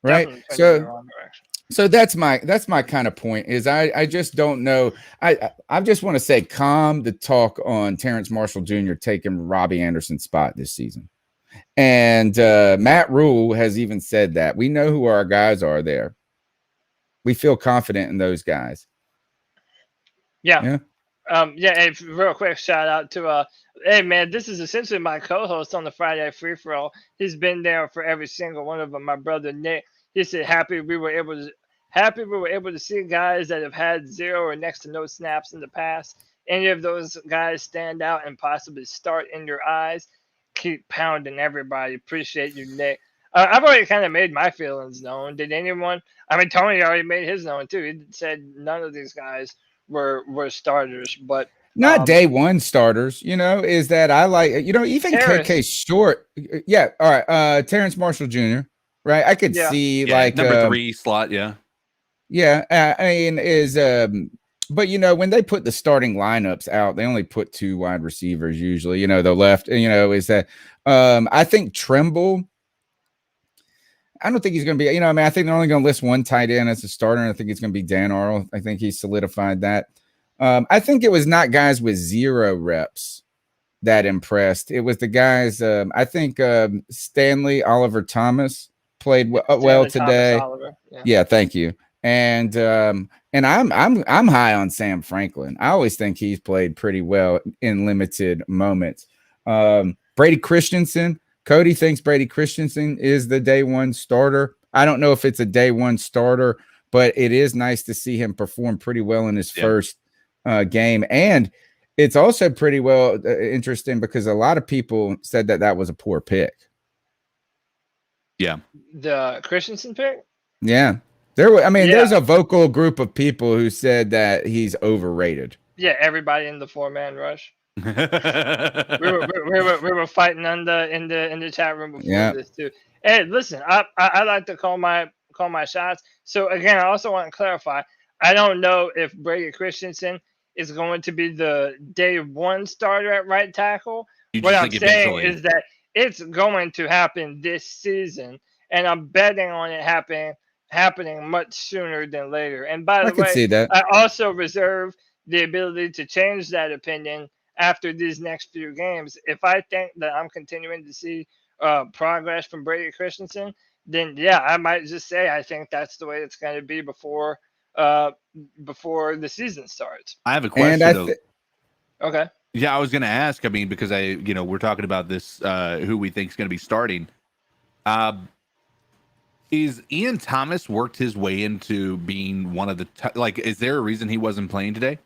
Right. So that's my kind of point is I just don't know. I just want to say calm the talk on Terrence Marshall Jr. taking Robbie Anderson's spot this season. And Matt Rule has even said that. We know who our guys are there. We feel confident in those guys. Yeah. Hey, real quick shout out to hey man, this is essentially my co-host on the Friday Free For All. He's been there for every single one of them. My brother Nick, he said happy we were able to see guys that have had 0 or next to no snaps in the past. Any of those guys stand out and possibly start in your eyes. Keep pounding everybody. Appreciate you, Nick. I've already kind of made my feelings known. Did anyone? I mean, Tony already made his known too. He said none of these guys were starters, but not day one starters. Is that I like even Terrence. KK Short. Yeah, all right. Terrence Marshall Jr. Right, I could see like number 3 slot. Yeah, Yeah, I mean, but when they put the starting lineups out, they only put 2 wide receivers usually. The left, is that I think Trimble. I don't think he's going to be, I think they're only going to list 1 tight end as a starter. And I think it's going to be Dan Arnold. I think he solidified that. I think it was not guys with 0 reps that impressed. It was the guys. I think Stanley Oliver Thomas played well today. Yeah, thank you. And I'm high on Sam Franklin. I always think he's played pretty well in limited moments. Brady Christensen. Cody thinks Brady Christensen is the day 1 starter. I don't know if it's a day 1 starter, but it is nice to see him perform pretty well in his first game. And it's also pretty well interesting because a lot of people said that was a poor pick. Yeah. The Christensen pick? Yeah. There's a vocal group of people who said that he's overrated. Yeah, everybody in the 4-man rush. we were fighting in the chat room before this too. Hey, listen, I like to call my shots. So again, I also want to clarify. I don't know if Brady Christensen is going to be the day 1 starter at right tackle. What I'm saying is that it's going to happen this season, and I'm betting on it happening much sooner than later. And by the way, I also reserve the ability to change that opinion after these next few games. If I think that I'm continuing to see progress from Brady Christensen, then I might just say I think that's the way it's going to be before the season starts. I have a question though. Okay. Yeah, I was going to ask. I mean, because we're talking about this, who we think is going to be starting. Is Ian Thomas worked his way into being one of the is there a reason he wasn't playing today?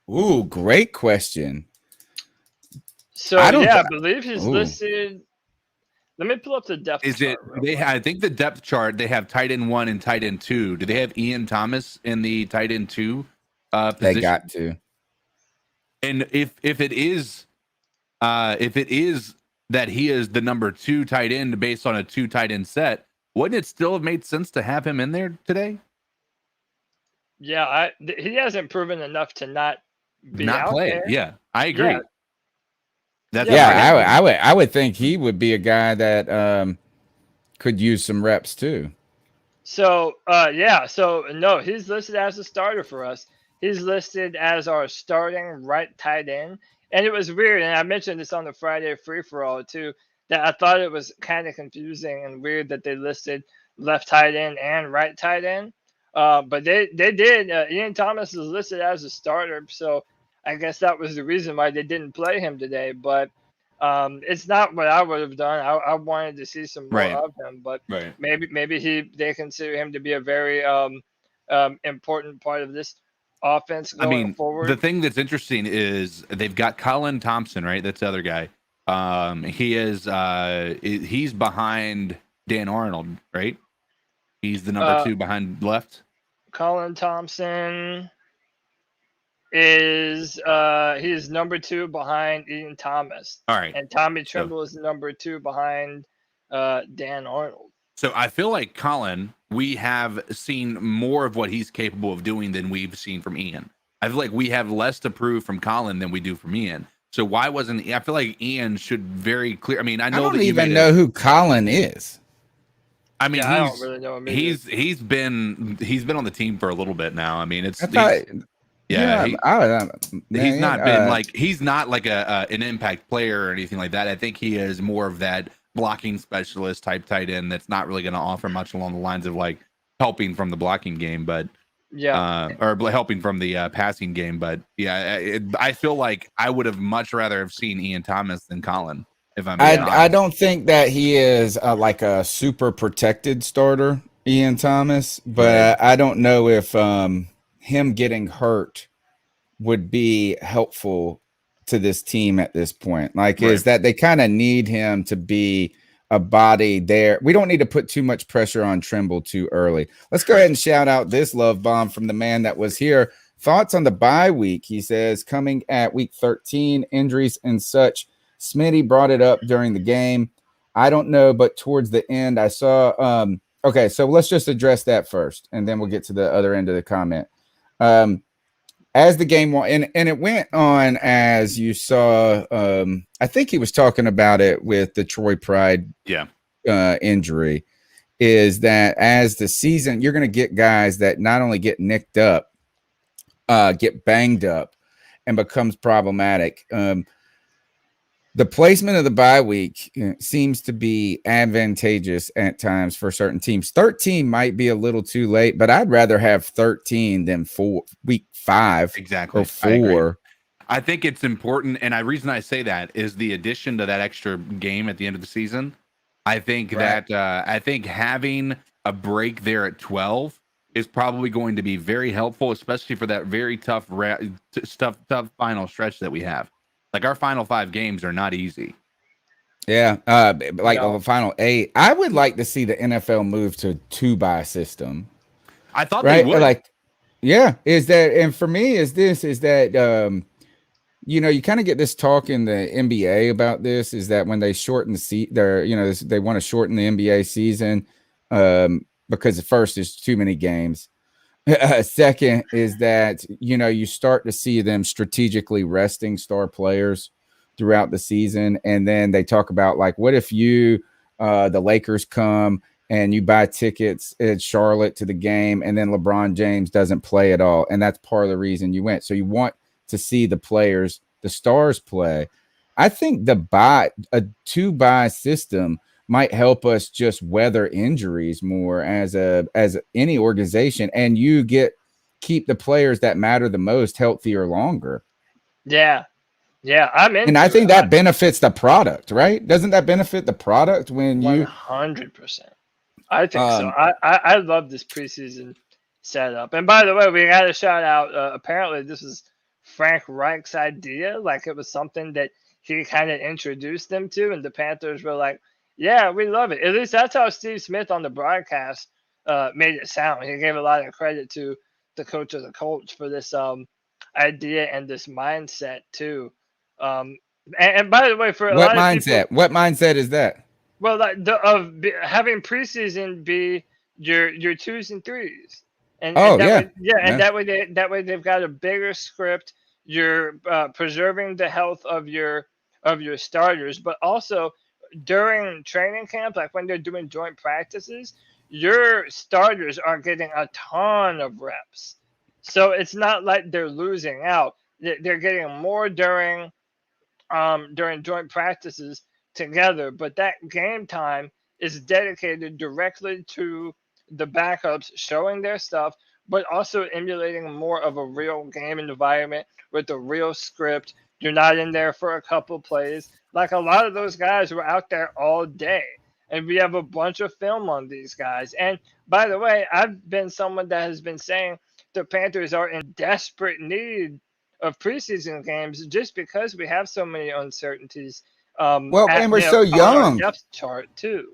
Ooh, great question. So I believe he's listed. Let me pull up the depth chart. I think the depth chart, they have tight end 1 and tight end 2. Do they have Ian Thomas in the tight end 2 position? They got to. And if it is that he is the number 2 tight end based on a 2 tight end set, wouldn't it still have made sense to have him in there today? Yeah, he hasn't proven enough to not play. There. Yeah, I agree. I would think he would be a guy that could use some reps too. So no, he's listed as a starter for us. He's listed as our starting right tight end. And it was weird, and I mentioned this on the Friday free-for-all too, that I thought it was kind of confusing and weird that they listed left tight end and right tight end. But they did. Ian Thomas is listed as a starter, so I guess that was the reason why they didn't play him today. But it's not what I would have done. I wanted to see some more of him, but maybe they consider him to be a very important part of this offense going forward. The thing that's interesting is they've got Colin Thompson, right? That's the other guy. He's behind Dan Arnold, right? He's the number 2 behind left. Colin Thompson is he's number 2 behind Ian Thomas. All right. And Tommy Trimble is number 2 behind Dan Arnold. So I feel like Colin, we have seen more of what he's capable of doing than we've seen from Ian. I feel like we have less to prove from Colin than we do from Ian. So why wasn't I feel like Ian should very clear. I mean, I know I don't even know who Colin is. I mean, I don't really know him either. he's been on the team for a little bit now. I mean, he's not like an impact player or anything like that. I think he is more of that blocking specialist type tight end that's not really going to offer much along the lines of like helping from the blocking game, but or helping from the passing game. But I feel like I would have much rather have seen Ian Thomas than Colin. If I don't think that he is like a super protected starter, Ian Thomas, but I don't know if him getting hurt would be helpful to this team at this point. Is that they kind of need him to be a body there. We don't need to put too much pressure on Trimble too early. Let's go ahead and shout out this love bomb from the man that was here. Thoughts on the bye week? He says, coming at week 13, injuries and such. Smitty brought it up during the game. I don't know, but towards the end, I saw Okay, so let's just address that first, and then we'll get to the other end of the comment. As the game went, and it went on as you saw. I think he was talking about it with the Troy Pride injury. Is that as the season, you're going to get guys that not only get nicked up, get banged up, and becomes problematic. The placement of the bye week seems to be advantageous at times for certain teams. 13 might be a little too late, but I'd rather have 13 than week 5 exactly or 4. I think it's important, and the reason I say that is the addition to that extra game at the end of the season. I think that I think having a break there at 12 is probably going to be very helpful, especially for that very tough final stretch that we have. Like our final 5 games are not easy. Yeah, the final 8. I would like to see the NFL move to 2-bye system. I thought they would. Is that, and for me, is that you kind of get this talk in the NBA about this, is that when they shorten they want to shorten the NBA season because the first is too many games. Second is that, you start to see them strategically resting star players throughout the season. And then they talk about, like, what if the Lakers come and you buy tickets at Charlotte to the game and then LeBron James doesn't play at all. And that's part of the reason you went. So you want to see the players, the stars play. I think a 2-bye system might help us just weather injuries more as any organization, and you keep the players that matter the most healthier longer. Yeah, I'm into. And I think that benefits the product, right? Doesn't that benefit the product when 100%? I think so. I love this preseason setup. And by the way, we got a shout out. Apparently, this is Frank Reich's idea. Like, it was something that he kind of introduced them to, and the Panthers were like, yeah, we love it. At least that's how Steve Smith on the broadcast made it sound. He gave a lot of credit to the coach of the Colts for this idea and this mindset too. And by the way, for a lot of people, what mindset is that? Well, having preseason be your 2s and 3s, that way they've got a bigger script. You're preserving the health of your starters, but also during training camp, like when they're doing joint practices, your starters are getting a ton of reps. So it's not like they're losing out. They're getting more during joint practices together, but that game time is dedicated directly to the backups showing their stuff, but also emulating more of a real game environment with a real script. You're not in there for a couple plays. Like, a lot of those guys were out there all day, and we have a bunch of film on these guys. And by the way, I've been someone that has been saying the Panthers are in desperate need of preseason games just because we have so many uncertainties. And we're so young. Depth chart too.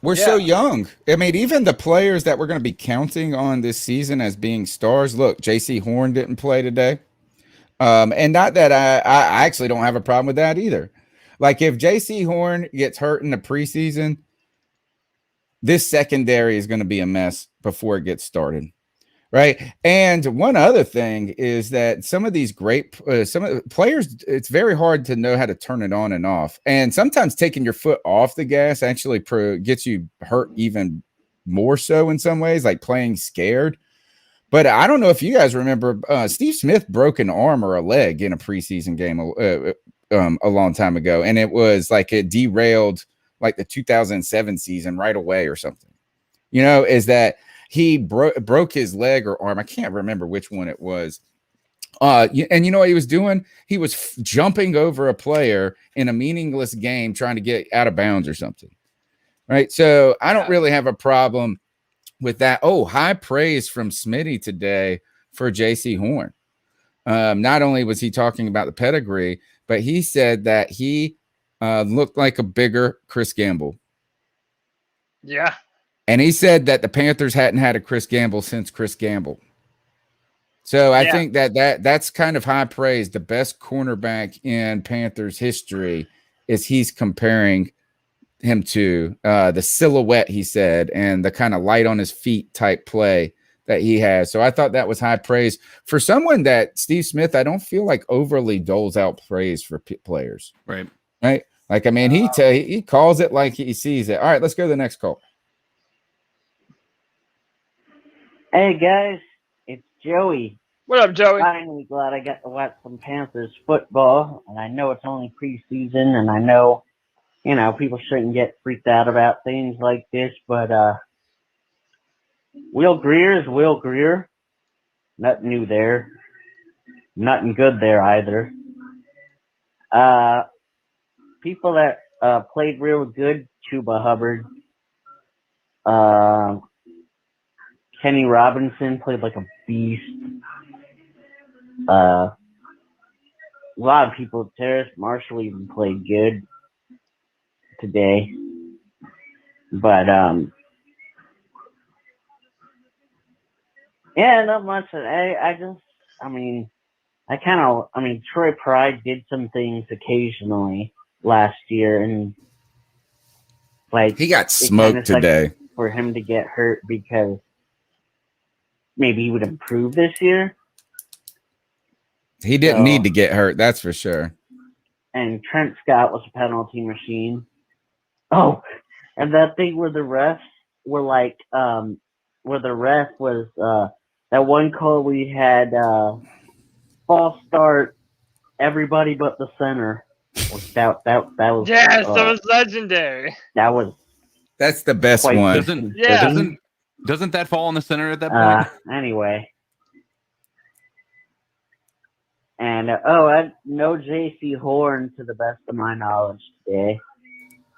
We're so young. I mean, even the players that we're going to be counting on this season as being stars. Look, J.C. Horn didn't play today. And not that I actually don't have a problem with that either. Like, if J.C. Horn gets hurt in the preseason, this secondary is going to be a mess before it gets started, right? And one other thing is that some of these some of the players, it's very hard to know how to turn it on and off. And sometimes taking your foot off the gas actually gets you hurt even more so in some ways, like playing scared. But I don't know if you guys remember, Steve Smith broke an arm or a leg in a preseason game a long time ago. And it was like it derailed like the 2007 season right away or something. Is that he broke his leg or arm. I can't remember which one it was. And you know what he was doing? He was jumping over a player in a meaningless game trying to get out of bounds or something. Right. So I don't really have a problem with that. Oh, high praise from Smitty today for J.C. Horn. Not only was he talking about the pedigree, but he said that he looked like a bigger Chris Gamble. Yeah. And he said that the Panthers hadn't had a Chris Gamble since Chris Gamble. So I think that's kind of high praise. The best cornerback in Panthers history is he's comparing him too. The silhouette, he said, and the kind of light on his feet type play that he has. So I thought that was high praise for someone that Steve Smith, I don't feel like overly doles out praise for players. Right. Right. Like, I mean, he calls it like he sees it. All right, let's go to the next call. Hey guys, it's Joey. What up, Joey? Finally glad I got to watch some Panthers football, and I know it's only preseason, and I know, people shouldn't get freaked out about things like this, but Will Greer is Will Greer. Nothing new there. Nothing good there either. People that played real good, Chuba Hubbard. Kenny Robinson played like a beast. A lot of people, Terrace Marshall even played good today. But, yeah, not much. Troy Pride did some things occasionally last year, and like he got smoked today. For him to get hurt because maybe he would improve this year. He didn't need to get hurt, that's for sure. And Trent Scott was a penalty machine. Oh, and that thing where the refs were like, where the ref was, that one call we had, false start, everybody but the center. That was. Yes, that was legendary. That's the best one. Doesn't that fall in the center at that point? Anyway. And, I know J.C. Horn, to the best of my knowledge today.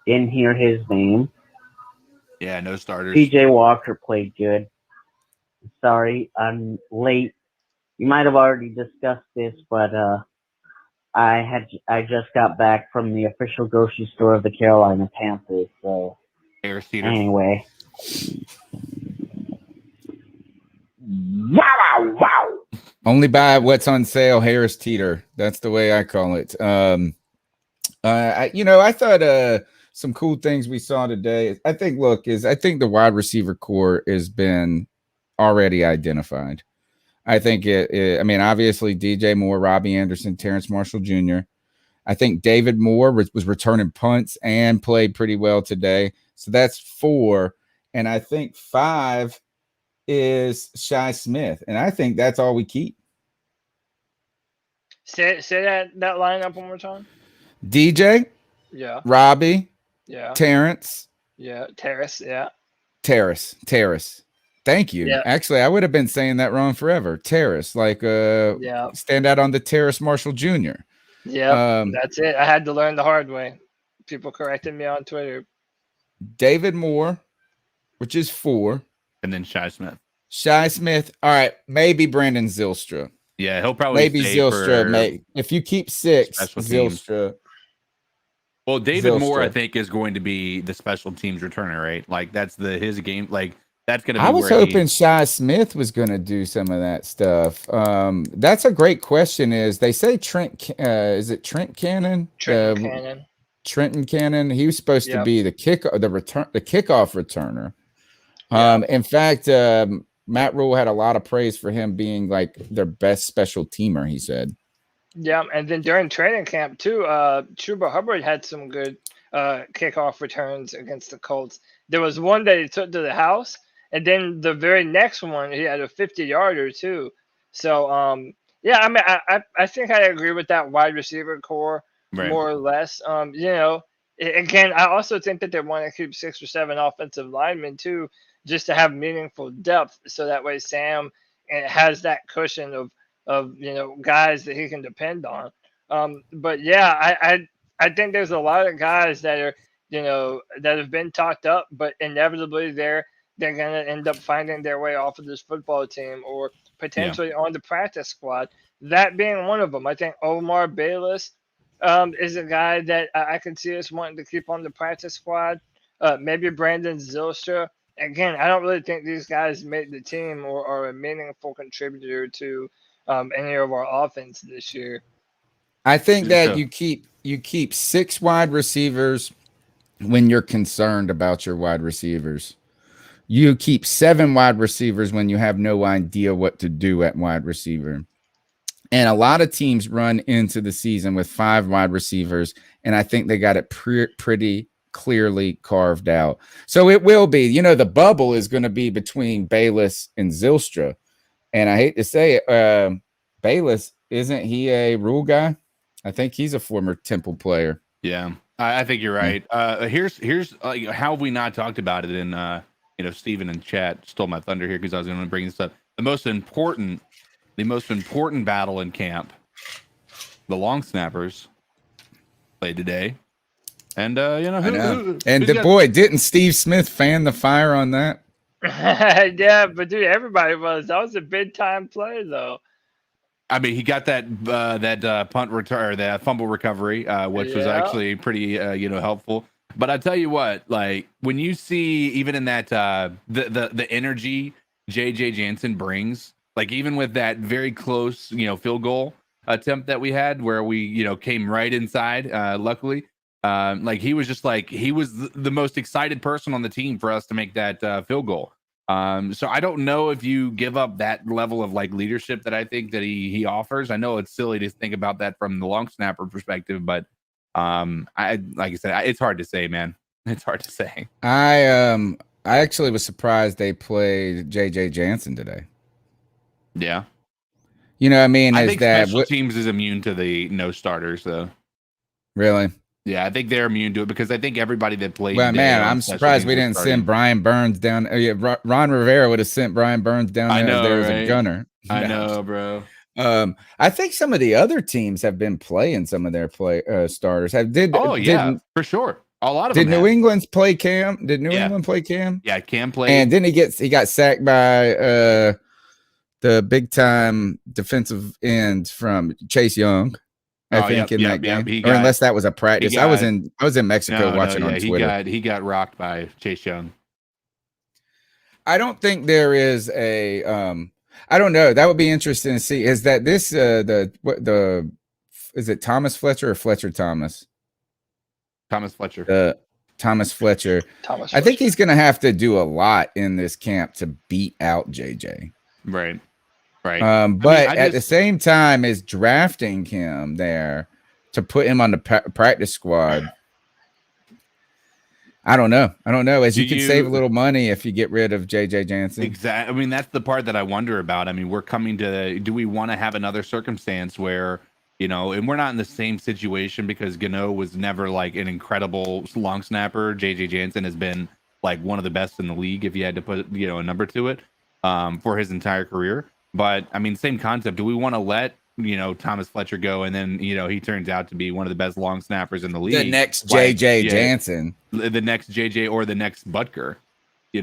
Didn't hear his name. Yeah, no starters. P.J. Walker played good. Sorry, I'm late. You might have already discussed this, but I just got back from the official grocery store of the Carolina Panthers. So anyway. Wow. Only buy what's on sale, Harris Teeter. That's the way I call it. I thought some cool things we saw today. I think the wide receiver core has been already identified. I think obviously DJ Moore, Robbie Anderson, Terrence Marshall Jr. I think David Moore was returning punts and played pretty well today. So that's 4. And I think 5 is Shi Smith. And I think that's all we keep. Say that lineup one more time. DJ. Yeah. Robbie. Yeah. Terrence. Yeah. Terrace. Yeah. Terrace. Thank you. Yeah. Actually, I would have been saying that wrong forever. Terrace, stand out on the Terrace Marshall Jr. Yeah, that's it. I had to learn the hard way. People corrected me on Twitter. David Moore, which is 4. And then Shi Smith. All right, maybe Brandon Zylstra. Yeah, he'll probably maybe Zylstra. If you keep 6, Zylstra. Well, David Moore, I think, is going to be the special teams returner, right? Like that's his game. Like that's going to be. I was hoping Shi Smith was going to do some of that stuff. That's a great question. Is they say Trent? Is it Trent Cannon? Trenton Cannon. He was supposed to be the kickoff returner. In fact, Matt Rule had a lot of praise for him being like their best special teamer. He said. Yeah, and then during training camp too, Chuba Hubbard had some good kickoff returns against the Colts. There was one that he took to the house, and then the very next one he had a 50-yarder too. So I think I agree with that wide receiver core more or less. Again, I also think that they want to keep 6 or 7 offensive linemen too, just to have meaningful depth, so that way Sam has that cushion of guys that he can depend on. But yeah, I think there's a lot of guys that are, that have been talked up, but inevitably they're going to end up finding their way off of this football team or potentially on the practice squad. That being one of them. I think Omar Bayless is a guy that I can see us wanting to keep on the practice squad. Maybe Brandon Zylstra. Again, I don't really think these guys make the team or are a meaningful contributor to any of our offense this year. I think that you keep 6 wide receivers when you're concerned about your wide receivers. You keep 7 wide receivers when you have no idea what to do at wide receiver. And a lot of teams run into the season with 5 wide receivers, and I think they got it pretty clearly carved out. So it will be, the bubble is going to be between Bayless and Zylstra. And I hate to say it, Bayless, isn't he a rule guy? I think he's a former Temple player. Yeah, I think you're right. Here's how have we not talked about it in Steven in chat stole my thunder here because I was going to bring this up. The most important battle in camp, the long snappers played today. And boy, didn't Steve Smith fan the fire on that? Yeah, but dude, everybody was. That was a big time play though. I mean, he got that punt return, or that fumble recovery, which was actually pretty helpful. But I tell you what, like when you see even in that the energy JJ Jansen brings, like even with that very close field goal attempt that we had where we came right inside, luckily, like he was the most excited person on the team for us to make that field goal. So I don't know if you give up that level of like leadership that I think that he offers. I know it's silly to think about that from the long snapper perspective, but like I said, it's hard to say, man. It's hard to say. I actually was surprised they played JJ Jansen today. Yeah. I mean, I think special teams is immune to the no starters though. Really? Yeah, I think they're immune to it because I think everybody that played. Well, man, I'm surprised we didn't send Brian Burns down. Ron Rivera would have sent Brian Burns down there as a gunner. I know, bro. I think some of the other teams have been playing some of their starters. For sure. A lot of them. Did New England play Cam? Did New England play Cam? Yeah, Cam played. And then he got sacked by the big time defensive end from Chase Young. I think in that game, or unless that was a practice. I was in Mexico watching on Twitter. He got rocked by Chase Young. I don't think there is a. I don't know. That would be interesting to see. Is that this is it Thomas Fletcher or Fletcher Thomas? Thomas Fletcher. Thomas Fletcher. I think he's going to have to do a lot in this camp to beat out JJ. Right. But at the same time as drafting him there to put him on the practice squad, I don't know. As you can save a little money if you get rid of JJ Jansen. Exactly. I mean, that's the part that I wonder about. I mean, we're coming to do we want to have another circumstance where, and we're not in the same situation because Gano was never like an incredible long snapper. JJ Jansen has been like one of the best in the league if you had to put, a number to it, for his entire career. But I mean, same concept. Do we want to let Thomas Fletcher go, and then he turns out to be one of the best long snappers in the league? The next JJ Jansen, the next JJ, or the next Butker. The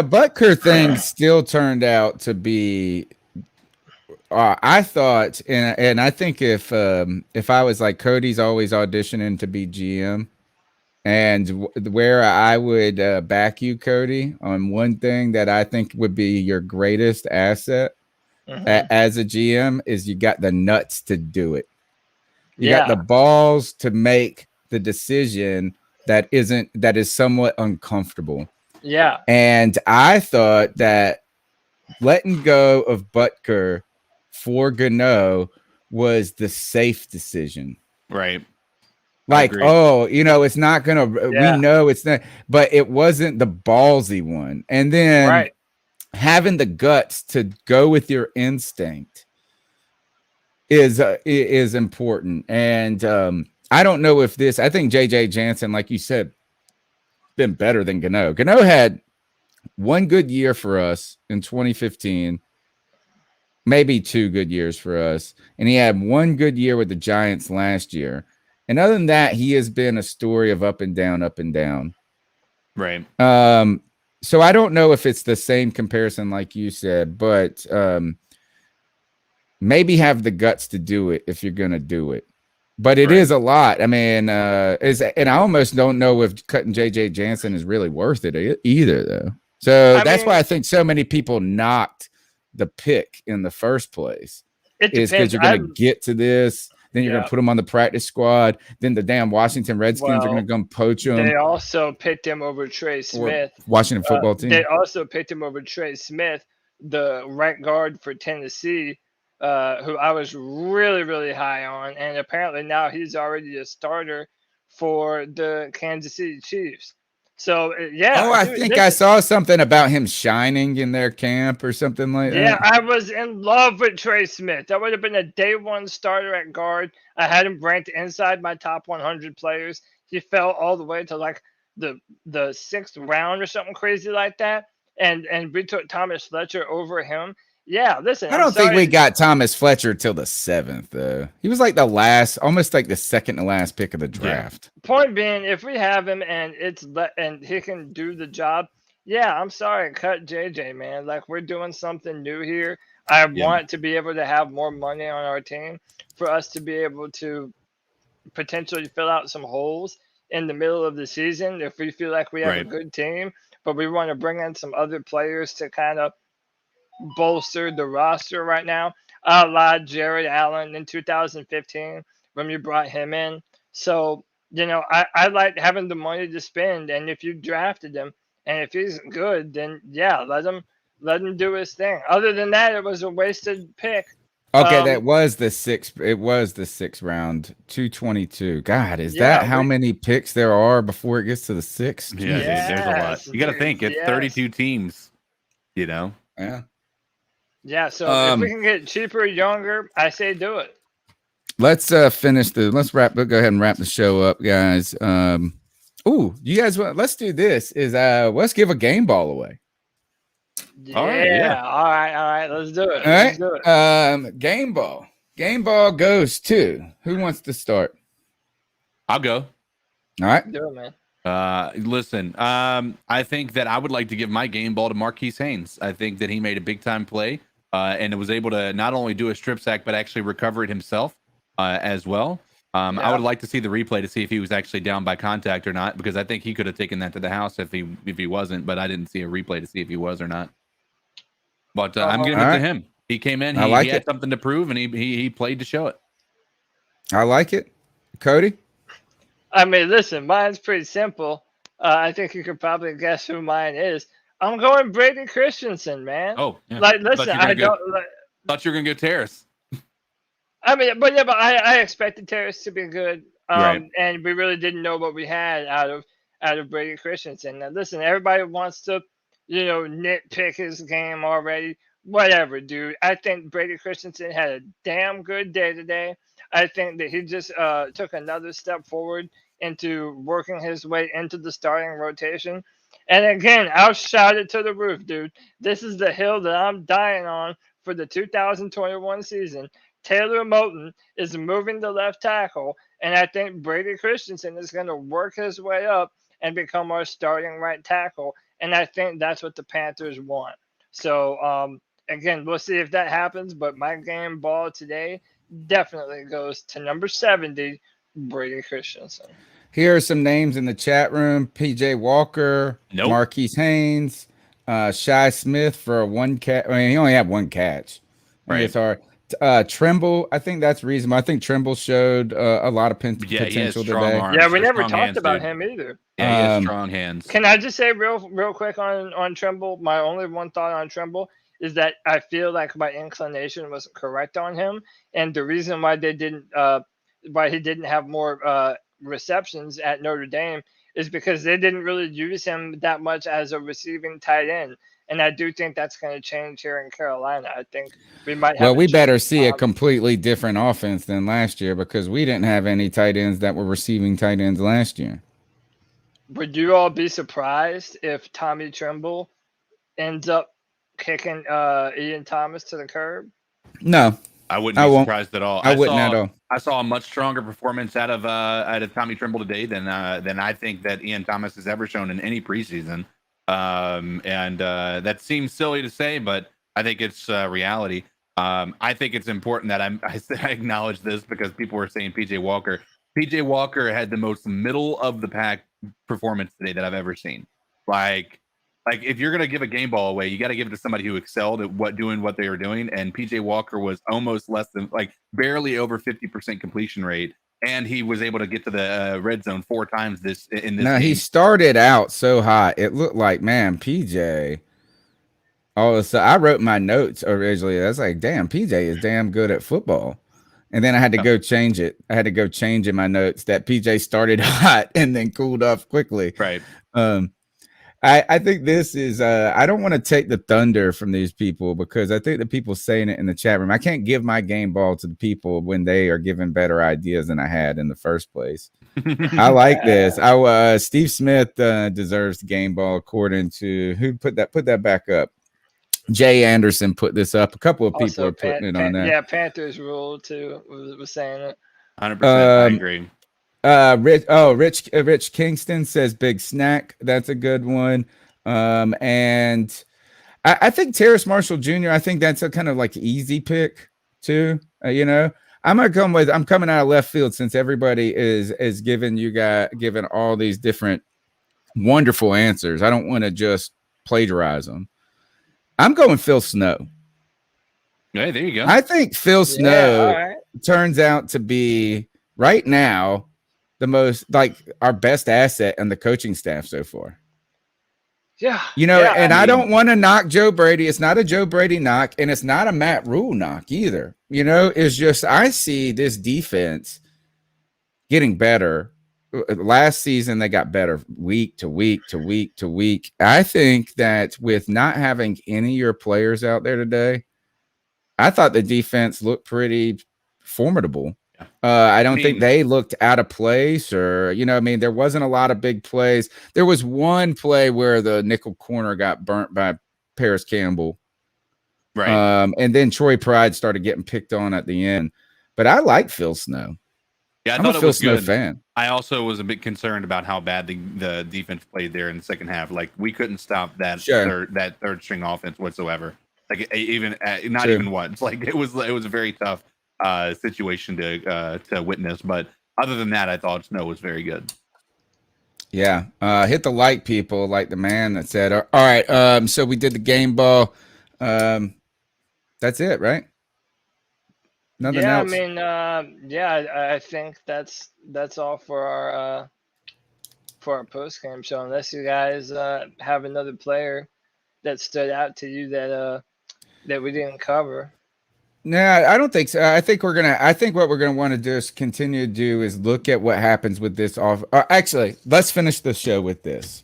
Butker thing still turned out to be. I thought, and I think if I was like Cody's always auditioning to be GM. And where I would back you, Cody, on one thing that I think would be your greatest asset as a GM is you got the nuts to do it. You got the balls to make the decision that is somewhat uncomfortable. Yeah. And I thought that letting go of Butker for Gano was the safe decision. Right. Like, it's not going to, we know it's not, but it wasn't the ballsy one. And then having the guts to go with your instinct is important. And I don't know if I think JJ Jansen, like you said, been better than Gano. Gano had one good year for us in 2015, maybe 2 good years for us. And he had one good year with the Giants last year. And other than that, he has been a story of up and down, up and down. Right. So I don't know if it's the same comparison like you said, but maybe have the guts to do it if you're going to do it. But it is a lot. I mean, and I almost don't know if cutting JJ Jansen is really worth it either, though. So that's why I think so many people knocked the pick in the first place. It is because you're going to get to this. Then you're going to put him on the practice squad. Then the damn Washington Redskins are going to come poach him. They also picked him over Trey Smith. Washington football team. They also picked him over Trey Smith, the right guard for Tennessee, who I was really, really high on. And apparently now he's already a starter for the Kansas City Chiefs. So, yeah. Oh, I think I saw something about him shining in their camp or something like that. Yeah, I was in love with Trey Smith. That would have been a day one starter at guard. I had him ranked inside my top 100 players. He fell all the way to like the 6th round or something crazy like that. And we took Thomas Fletcher over him. Yeah, listen. I don't think we got Thomas Fletcher till the 7th, though. He was like the last, almost like the second to last pick of the draft. Yeah. Point being, if we have him and and he can do the job, yeah, I'm sorry, cut JJ, man. Like, we're doing something new here. I want to be able to have more money on our team for us to be able to potentially fill out some holes in the middle of the season if we feel like we have a good team, but we want to bring in some other players to kind of bolster the roster right now. I lied Jared Allen in 2015 when we brought him in. So, I like having the money to spend, and if you drafted him and if he's good, then yeah, let him do his thing. Other than that, it was a wasted pick. Okay, that was the 6th. It was the 6th round, 222. God, is that how many picks there are before it gets to the 6th? Yeah, there's a lot. You got to think it's 32 teams. Yeah. Yeah, so if we can get cheaper, younger, I say do it. Let's finish let's wrap. Go ahead and wrap the show up, guys. You guys let's do this. Let's give a game ball away. Yeah. All right. Let's do it. Let's do it. Game ball. Game ball goes to who wants to start? I'll go. All right. Do it, man. Listen, I think that I would like to give my game ball to Marquise Haynes. I think that he made a big time play and was able to not only do a strip sack, but actually recover it himself as well. I would like to see the replay to see if he was actually down by contact or not, because I think he could have taken that to the house if he wasn't, but I didn't see a replay to see if he was or not. But I'm giving it to him. He came in, he had something to prove, and he played to show it. I like it. Cody? I mean, listen, mine's pretty simple. I think you could probably guess who mine is. I'm going Brady Christensen, man. Oh, yeah. Like, listen, thought you were gonna get Terrace. I mean, but I expected Terrace to be good, and we really didn't know what we had out of Brady Christensen. Now, listen, everybody wants to, nitpick his game already. Whatever, dude. I think Brady Christensen had a damn good day today. I think that he just took another step forward into working his way into the starting rotation. And again, I'll shout it to the roof, dude. This is the hill that I'm dying on for the 2021 season. Taylor Moton is moving to left tackle, and I think Brady Christensen is going to work his way up and become our starting right tackle. And I think that's what the Panthers want. So, again, we'll see if that happens, but my game ball today definitely goes to number 70, Brady Christensen. Here are some names in the chat room: PJ Walker, Marquise Haynes, Shy Smith for one catch. I mean, he only had one catch. Right. It's hard. Trimble, I think that's reasonable. I think Trimble showed a lot of potential today. Arms. Yeah, we never talked about him either. Yeah, he has strong hands. Can I just say real quick on Trimble? My only one thought on Trimble is that I feel like my inclination was correct on him, and the reason why he didn't have more receptions at Notre Dame is because they didn't really use him that much as a receiving tight end. And I do think that's going to change here in Carolina. I think we might have. Well, we better see a completely different offense than last year, because we didn't have any tight ends that were receiving tight ends last year. Would you all be surprised if Tommy Trimble ends up kicking Ian Thomas to the curb? No. I wouldn't be surprised at all. I wouldn't at all. I saw a much stronger performance out of Tommy Trimble today than I think that Ian Thomas has ever shown in any preseason. And that seems silly to say, but I think it's reality. I think it's important that I acknowledge this, because people were saying PJ Walker. PJ Walker had the most middle of the pack performance today that I've ever seen. Like, Like if you're gonna give a game ball away, you got to give it to somebody who excelled at doing what they were doing. And PJ Walker was almost less than barely over 50% completion rate, and he was able to get to the red zone 4 times in this game. He started out so hot. It looked like, man, PJ. All of a sudden, I wrote my notes originally. I was like, damn, PJ is damn good at football. And then I had to go change it. I had to go change in my notes that PJ started hot and then cooled off quickly. Right. I think this is I don't want to take the thunder from these people because I think the people saying it in the chat room, I can't give my game ball to the people when they are giving better ideas than I had in the first place. I like this. Steve Smith deserves the game ball according to who put that back up. Jay Anderson put this up. A couple of people are putting it on there. Yeah, Panthers rule too was saying it. 100%. I agree. Rich Kingston says Big Snack. That's a good one. And I think Terrace Marshall Jr. I think that's a kind of like easy pick too. I'm coming out of left field since everybody is giving all these different wonderful answers. I don't want to just plagiarize them. I'm going Phil Snow. Hey, there you go. I think Phil Snow turns out to be right now the most our best asset and the coaching staff so far. Yeah. I don't want to knock Joe Brady. It's not a Joe Brady knock, and it's not a Matt Rule knock either. It's just I see this defense getting better. Last season, they got better week to week to week to week. I think that with not having any of your players out there today, I thought the defense looked pretty formidable. I don't think they looked out of place or, there wasn't a lot of big plays. There was one play where the nickel corner got burnt by Paris Campbell. Right. And then Troy Pride started getting picked on at the end. But I like Phil Snow. Yeah, I'm a Phil Snow fan. I also was a bit concerned about how bad the defense played there in the second half. Like we couldn't stop that third string offense whatsoever. Like even once. Like it was a very tough situation to witness. But other than that, I thought Snow was very good. Yeah, hit the like, people, like the man that said. All right, so we did the game ball. That's it, right? Nothing else. I think that's all for our post game show. Unless you guys have another player that stood out to you that we didn't cover. No, I don't think so. I think what we're gonna want to do is continue to do is look at what happens with this off. Actually, let's finish the show with this.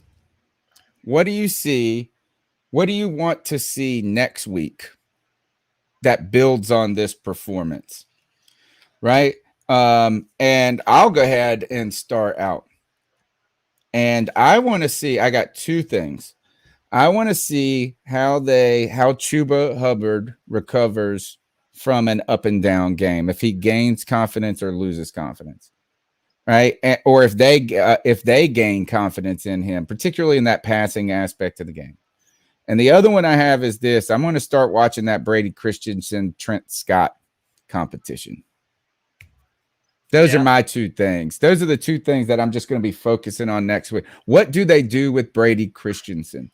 What do you see? What do you want to see next week that builds on this performance? Right. And I'll go ahead and start out. And I want to see, I got two things. I want to see how Chuba Hubbard recovers from an up and down game, if he gains confidence or loses confidence, right? Or if they gain confidence in him, particularly in that passing aspect of the game. And the other one I have is this. I'm going to start watching that Brady Christensen, Trent Scott competition. Those are my two things. Those are the two things that I'm just going to be focusing on next week. What do they do with Brady Christensen?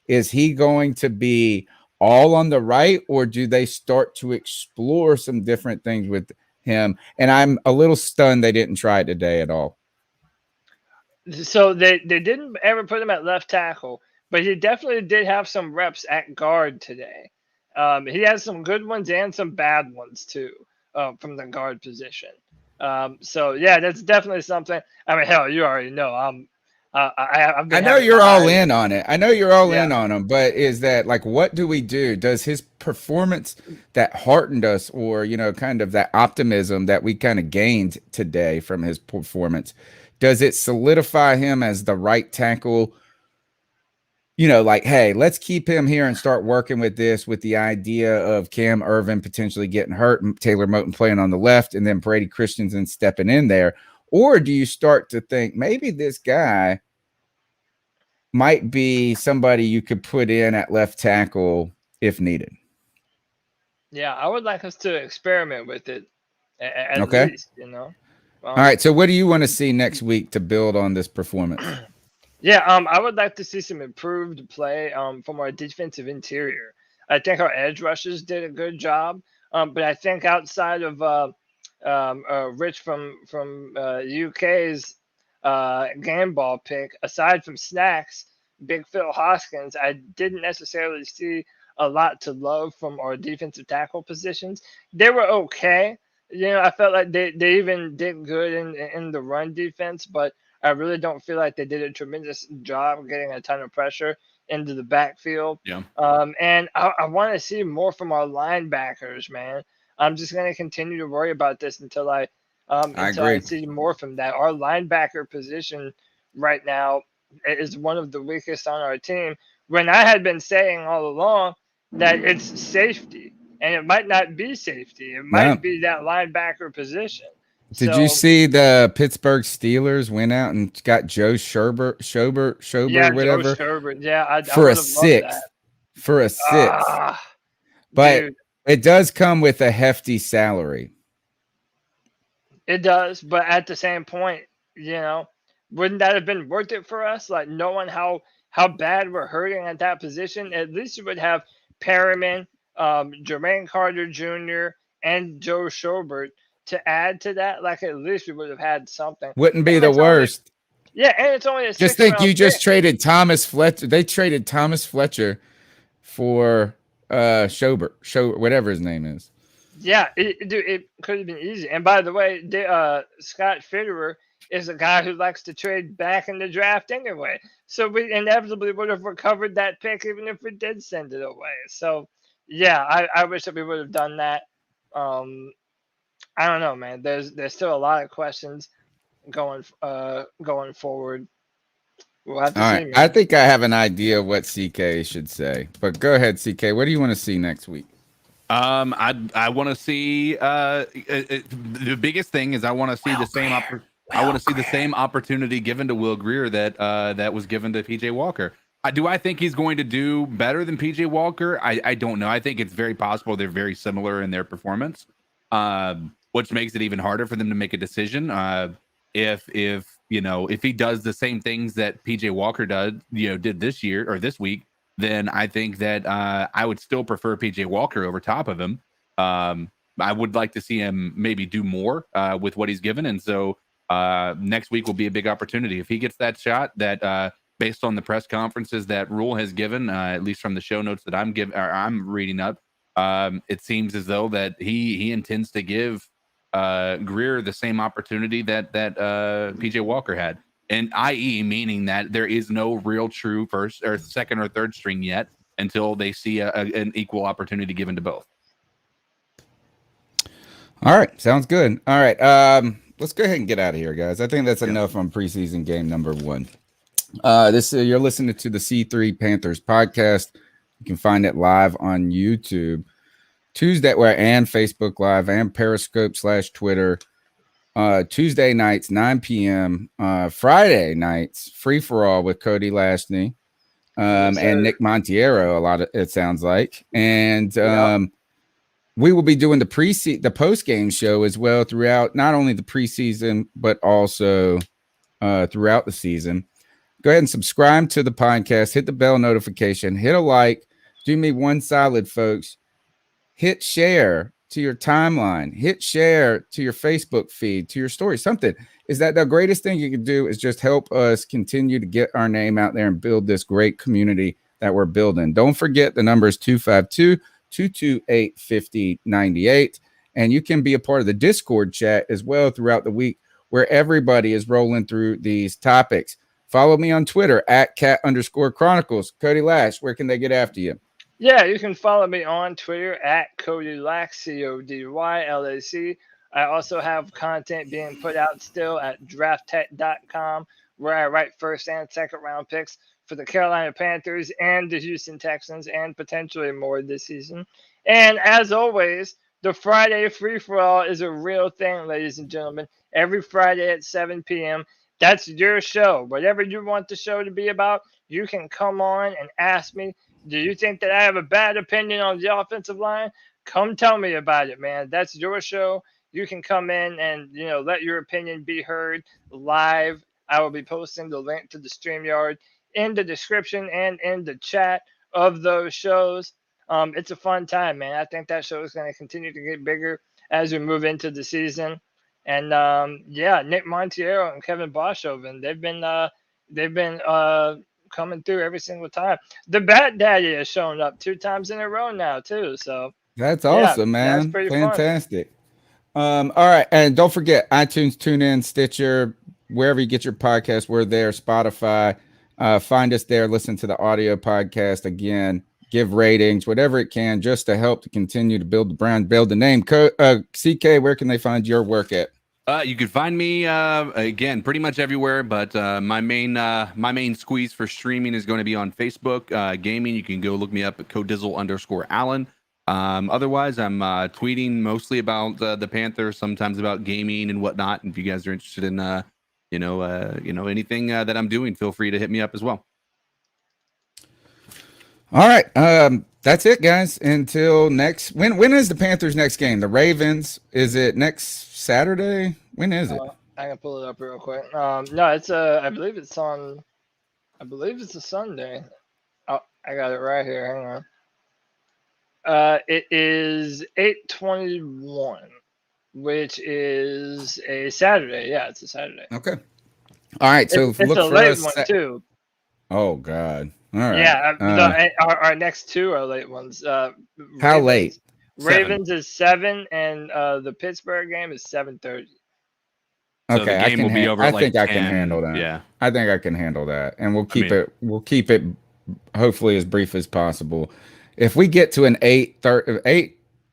Is he going to be all on the right, or do they start to explore some different things with him? And I'm a little stunned they didn't try it today at all. So they didn't ever put him at left tackle, but he definitely did have some reps at guard today. He has some good ones and some bad ones too, from the guard position. So yeah, that's definitely something. I mean, hell, you already know I know you're all in on it. I know you're all in on him, but is that like, what do we do? Does his performance that heartened us, or, kind of that optimism that we kind of gained today from his performance, does it solidify him as the right tackle? Like, hey, let's keep him here and start working with this, with the idea of Cam Irvin potentially getting hurt and Taylor Moton playing on the left and then Brady Christensen stepping in there. Or do you start to think maybe this guy might be somebody you could put in at left tackle if needed? Yeah, I would like us to experiment with it at least, All right, so what do you want to see next week to build on this performance? Yeah, I would like to see some improved play from our defensive interior. I think our edge rushers did a good job, but I think outside of Rich from UK's game ball pick, aside from Snacks, Big Phil Hoskins, I didn't necessarily see a lot to love from our defensive tackle positions. They were okay. I felt like they even did good in the run defense, but I really don't feel like they did a tremendous job getting a ton of pressure into the backfield. Yeah. And I want to see more from our linebackers, man. I'm just going to continue to worry about this until I agree. see more from that. Our linebacker position right now is one of the weakest on our team. When I had been saying all along that it's safety, and it might not be safety, it No. might be that linebacker position. Did you see the Pittsburgh Steelers went out and got Joe Schober, Yeah, whatever, Joe Sherbert. Yeah, I for would a have loved sixth, that. for a sixth. Ah, But dude, it does come with a hefty salary. it does. But at the same point, wouldn't that have been worth it for us? Like knowing how bad we're hurting at that position, at least you would have Perriman, Jermaine Carter Jr., and Joe Schobert to add to that. Like at least we would have had something. Wouldn't be And the it's only, worst. yeah, and it's only a Just 6th think, you round just pick. traded Thomas Fletcher. They traded Thomas Fletcher for Schobert, whatever his name is. Yeah, dude, it could have been easy. And by the way, Scott Fitterer is a guy who likes to trade back in the draft anyway. So we inevitably would have recovered that pick even if we did send it away. So yeah, I wish that we would have done that. I don't know, man. There's still a lot of questions going forward. We'll have to All see, right. man. I think I have an idea of what CK should say. But go ahead, CK. What do you want to see next week? I want to see the biggest thing is I want to see the same I want to see the same opportunity given to Will Grier that was given to PJ Walker. Do I think he's going to do better than PJ Walker? I don't know. I think it's very possible they're very similar in their performance, which makes it even harder for them to make a decision. If he does the same things that PJ Walker did this year or this week, then I think that I would still prefer PJ Walker over top of him. I would like to see him maybe do more with what he's given. And so next week will be a big opportunity. If he gets that shot, that based on the press conferences that Rule has given, at least from the show notes that I'm reading up, it seems as though that he intends to give Grier the same opportunity that PJ Walker had. And i.e. meaning that there is no real true first or second or third string yet until they see an equal opportunity given to both. All right. Sounds good. All right. Let's go ahead and get out of here, guys. I think that's enough on preseason game number 1. You're listening to the C3 Panthers podcast. You can find it live on YouTube, Tuesday, and Facebook Live and Periscope/Twitter. Tuesday nights, 9 p.m. Friday nights, free for all with Cody Lashney and Nick Montiero. It sounds like, and we will be doing the post-game show as well throughout not only the preseason but also throughout the season. Go ahead and subscribe to the podcast. Hit the bell notification. Hit a like. Do me one solid, folks. Hit share to your timeline, hit share to your Facebook feed, to your story, something. Is that the greatest thing you can do is just help us continue to get our name out there and build this great community that we're building. Don't forget the number is 252-228-5098. And you can be a part of the Discord chat as well throughout the week where everybody is rolling through these topics. Follow me on Twitter at @cat_chronicles. Cody Lash, where can they get after you? Yeah, you can follow me on Twitter at Cody Lack, CODYLAC. I also have content being put out still at drafttech.com, where I write first and second round picks for the Carolina Panthers and the Houston Texans and potentially more this season. And as always, the Friday free-for-all is a real thing, ladies and gentlemen. Every Friday at 7 p.m., that's your show. Whatever you want the show to be about, you can come on and ask me. Do you think that I have a bad opinion on the offensive line? Come tell me about it, man. That's your show. You can come in and let your opinion be heard live I will be posting the link to the StreamYard in the description and in the chat of those shows. It's a fun time, man. I think that show is going to continue to get bigger as we move into the season. And Nick Montiero and Kevin Boshoven, they've been coming through every single time. The Bat Daddy has shown up 2 times in a row now too. So that's awesome, man. That's pretty fantastic. All right, and don't forget iTunes, TuneIn, Stitcher, wherever you get your podcast, we're there. Spotify, find us there. Listen to the audio podcast again. Give ratings, whatever it can, just to help to continue to build the brand, build the name. CK, where can they find your work at? You can find me again pretty much everywhere, but my main squeeze for streaming is going to be on Facebook. Gaming, you can go look me up at codizzle_Allen. Otherwise, I'm tweeting mostly about the Panthers, sometimes about gaming and whatnot. And if you guys are interested in anything that I'm doing, feel free to hit me up as well. All right, that's it, guys. Until next, when is the Panthers' next game? The Ravens? Is it next Saturday? When is it? I can pull it up real quick. No, it's I believe it's a Sunday. Oh, I got it right here. Hang on. It is 8/21, which is a Saturday. Yeah, it's a Saturday. Okay. All right. So it's look a for late us. one too. Oh God. All right. Yeah. Our next 2 are late ones. How late? Ravens is 7, and the Pittsburgh game is 7:30. Okay, So the game will be over. I think I can handle that. Yeah, I think I can handle that, and we'll keep it hopefully as brief as possible. If we get to an 8,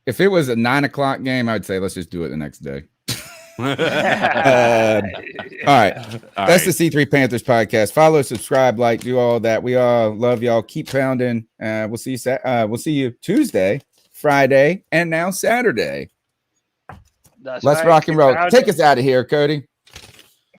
if it was a 9 o'clock game, I'd say let's just do it the next day. All right. That's the C3 Panthers podcast. Follow, subscribe, like, do all that. We all love y'all. Keep pounding. We'll see you Tuesday, Friday, and now Saturday. Let's rock and roll. Take us out of here, Cody.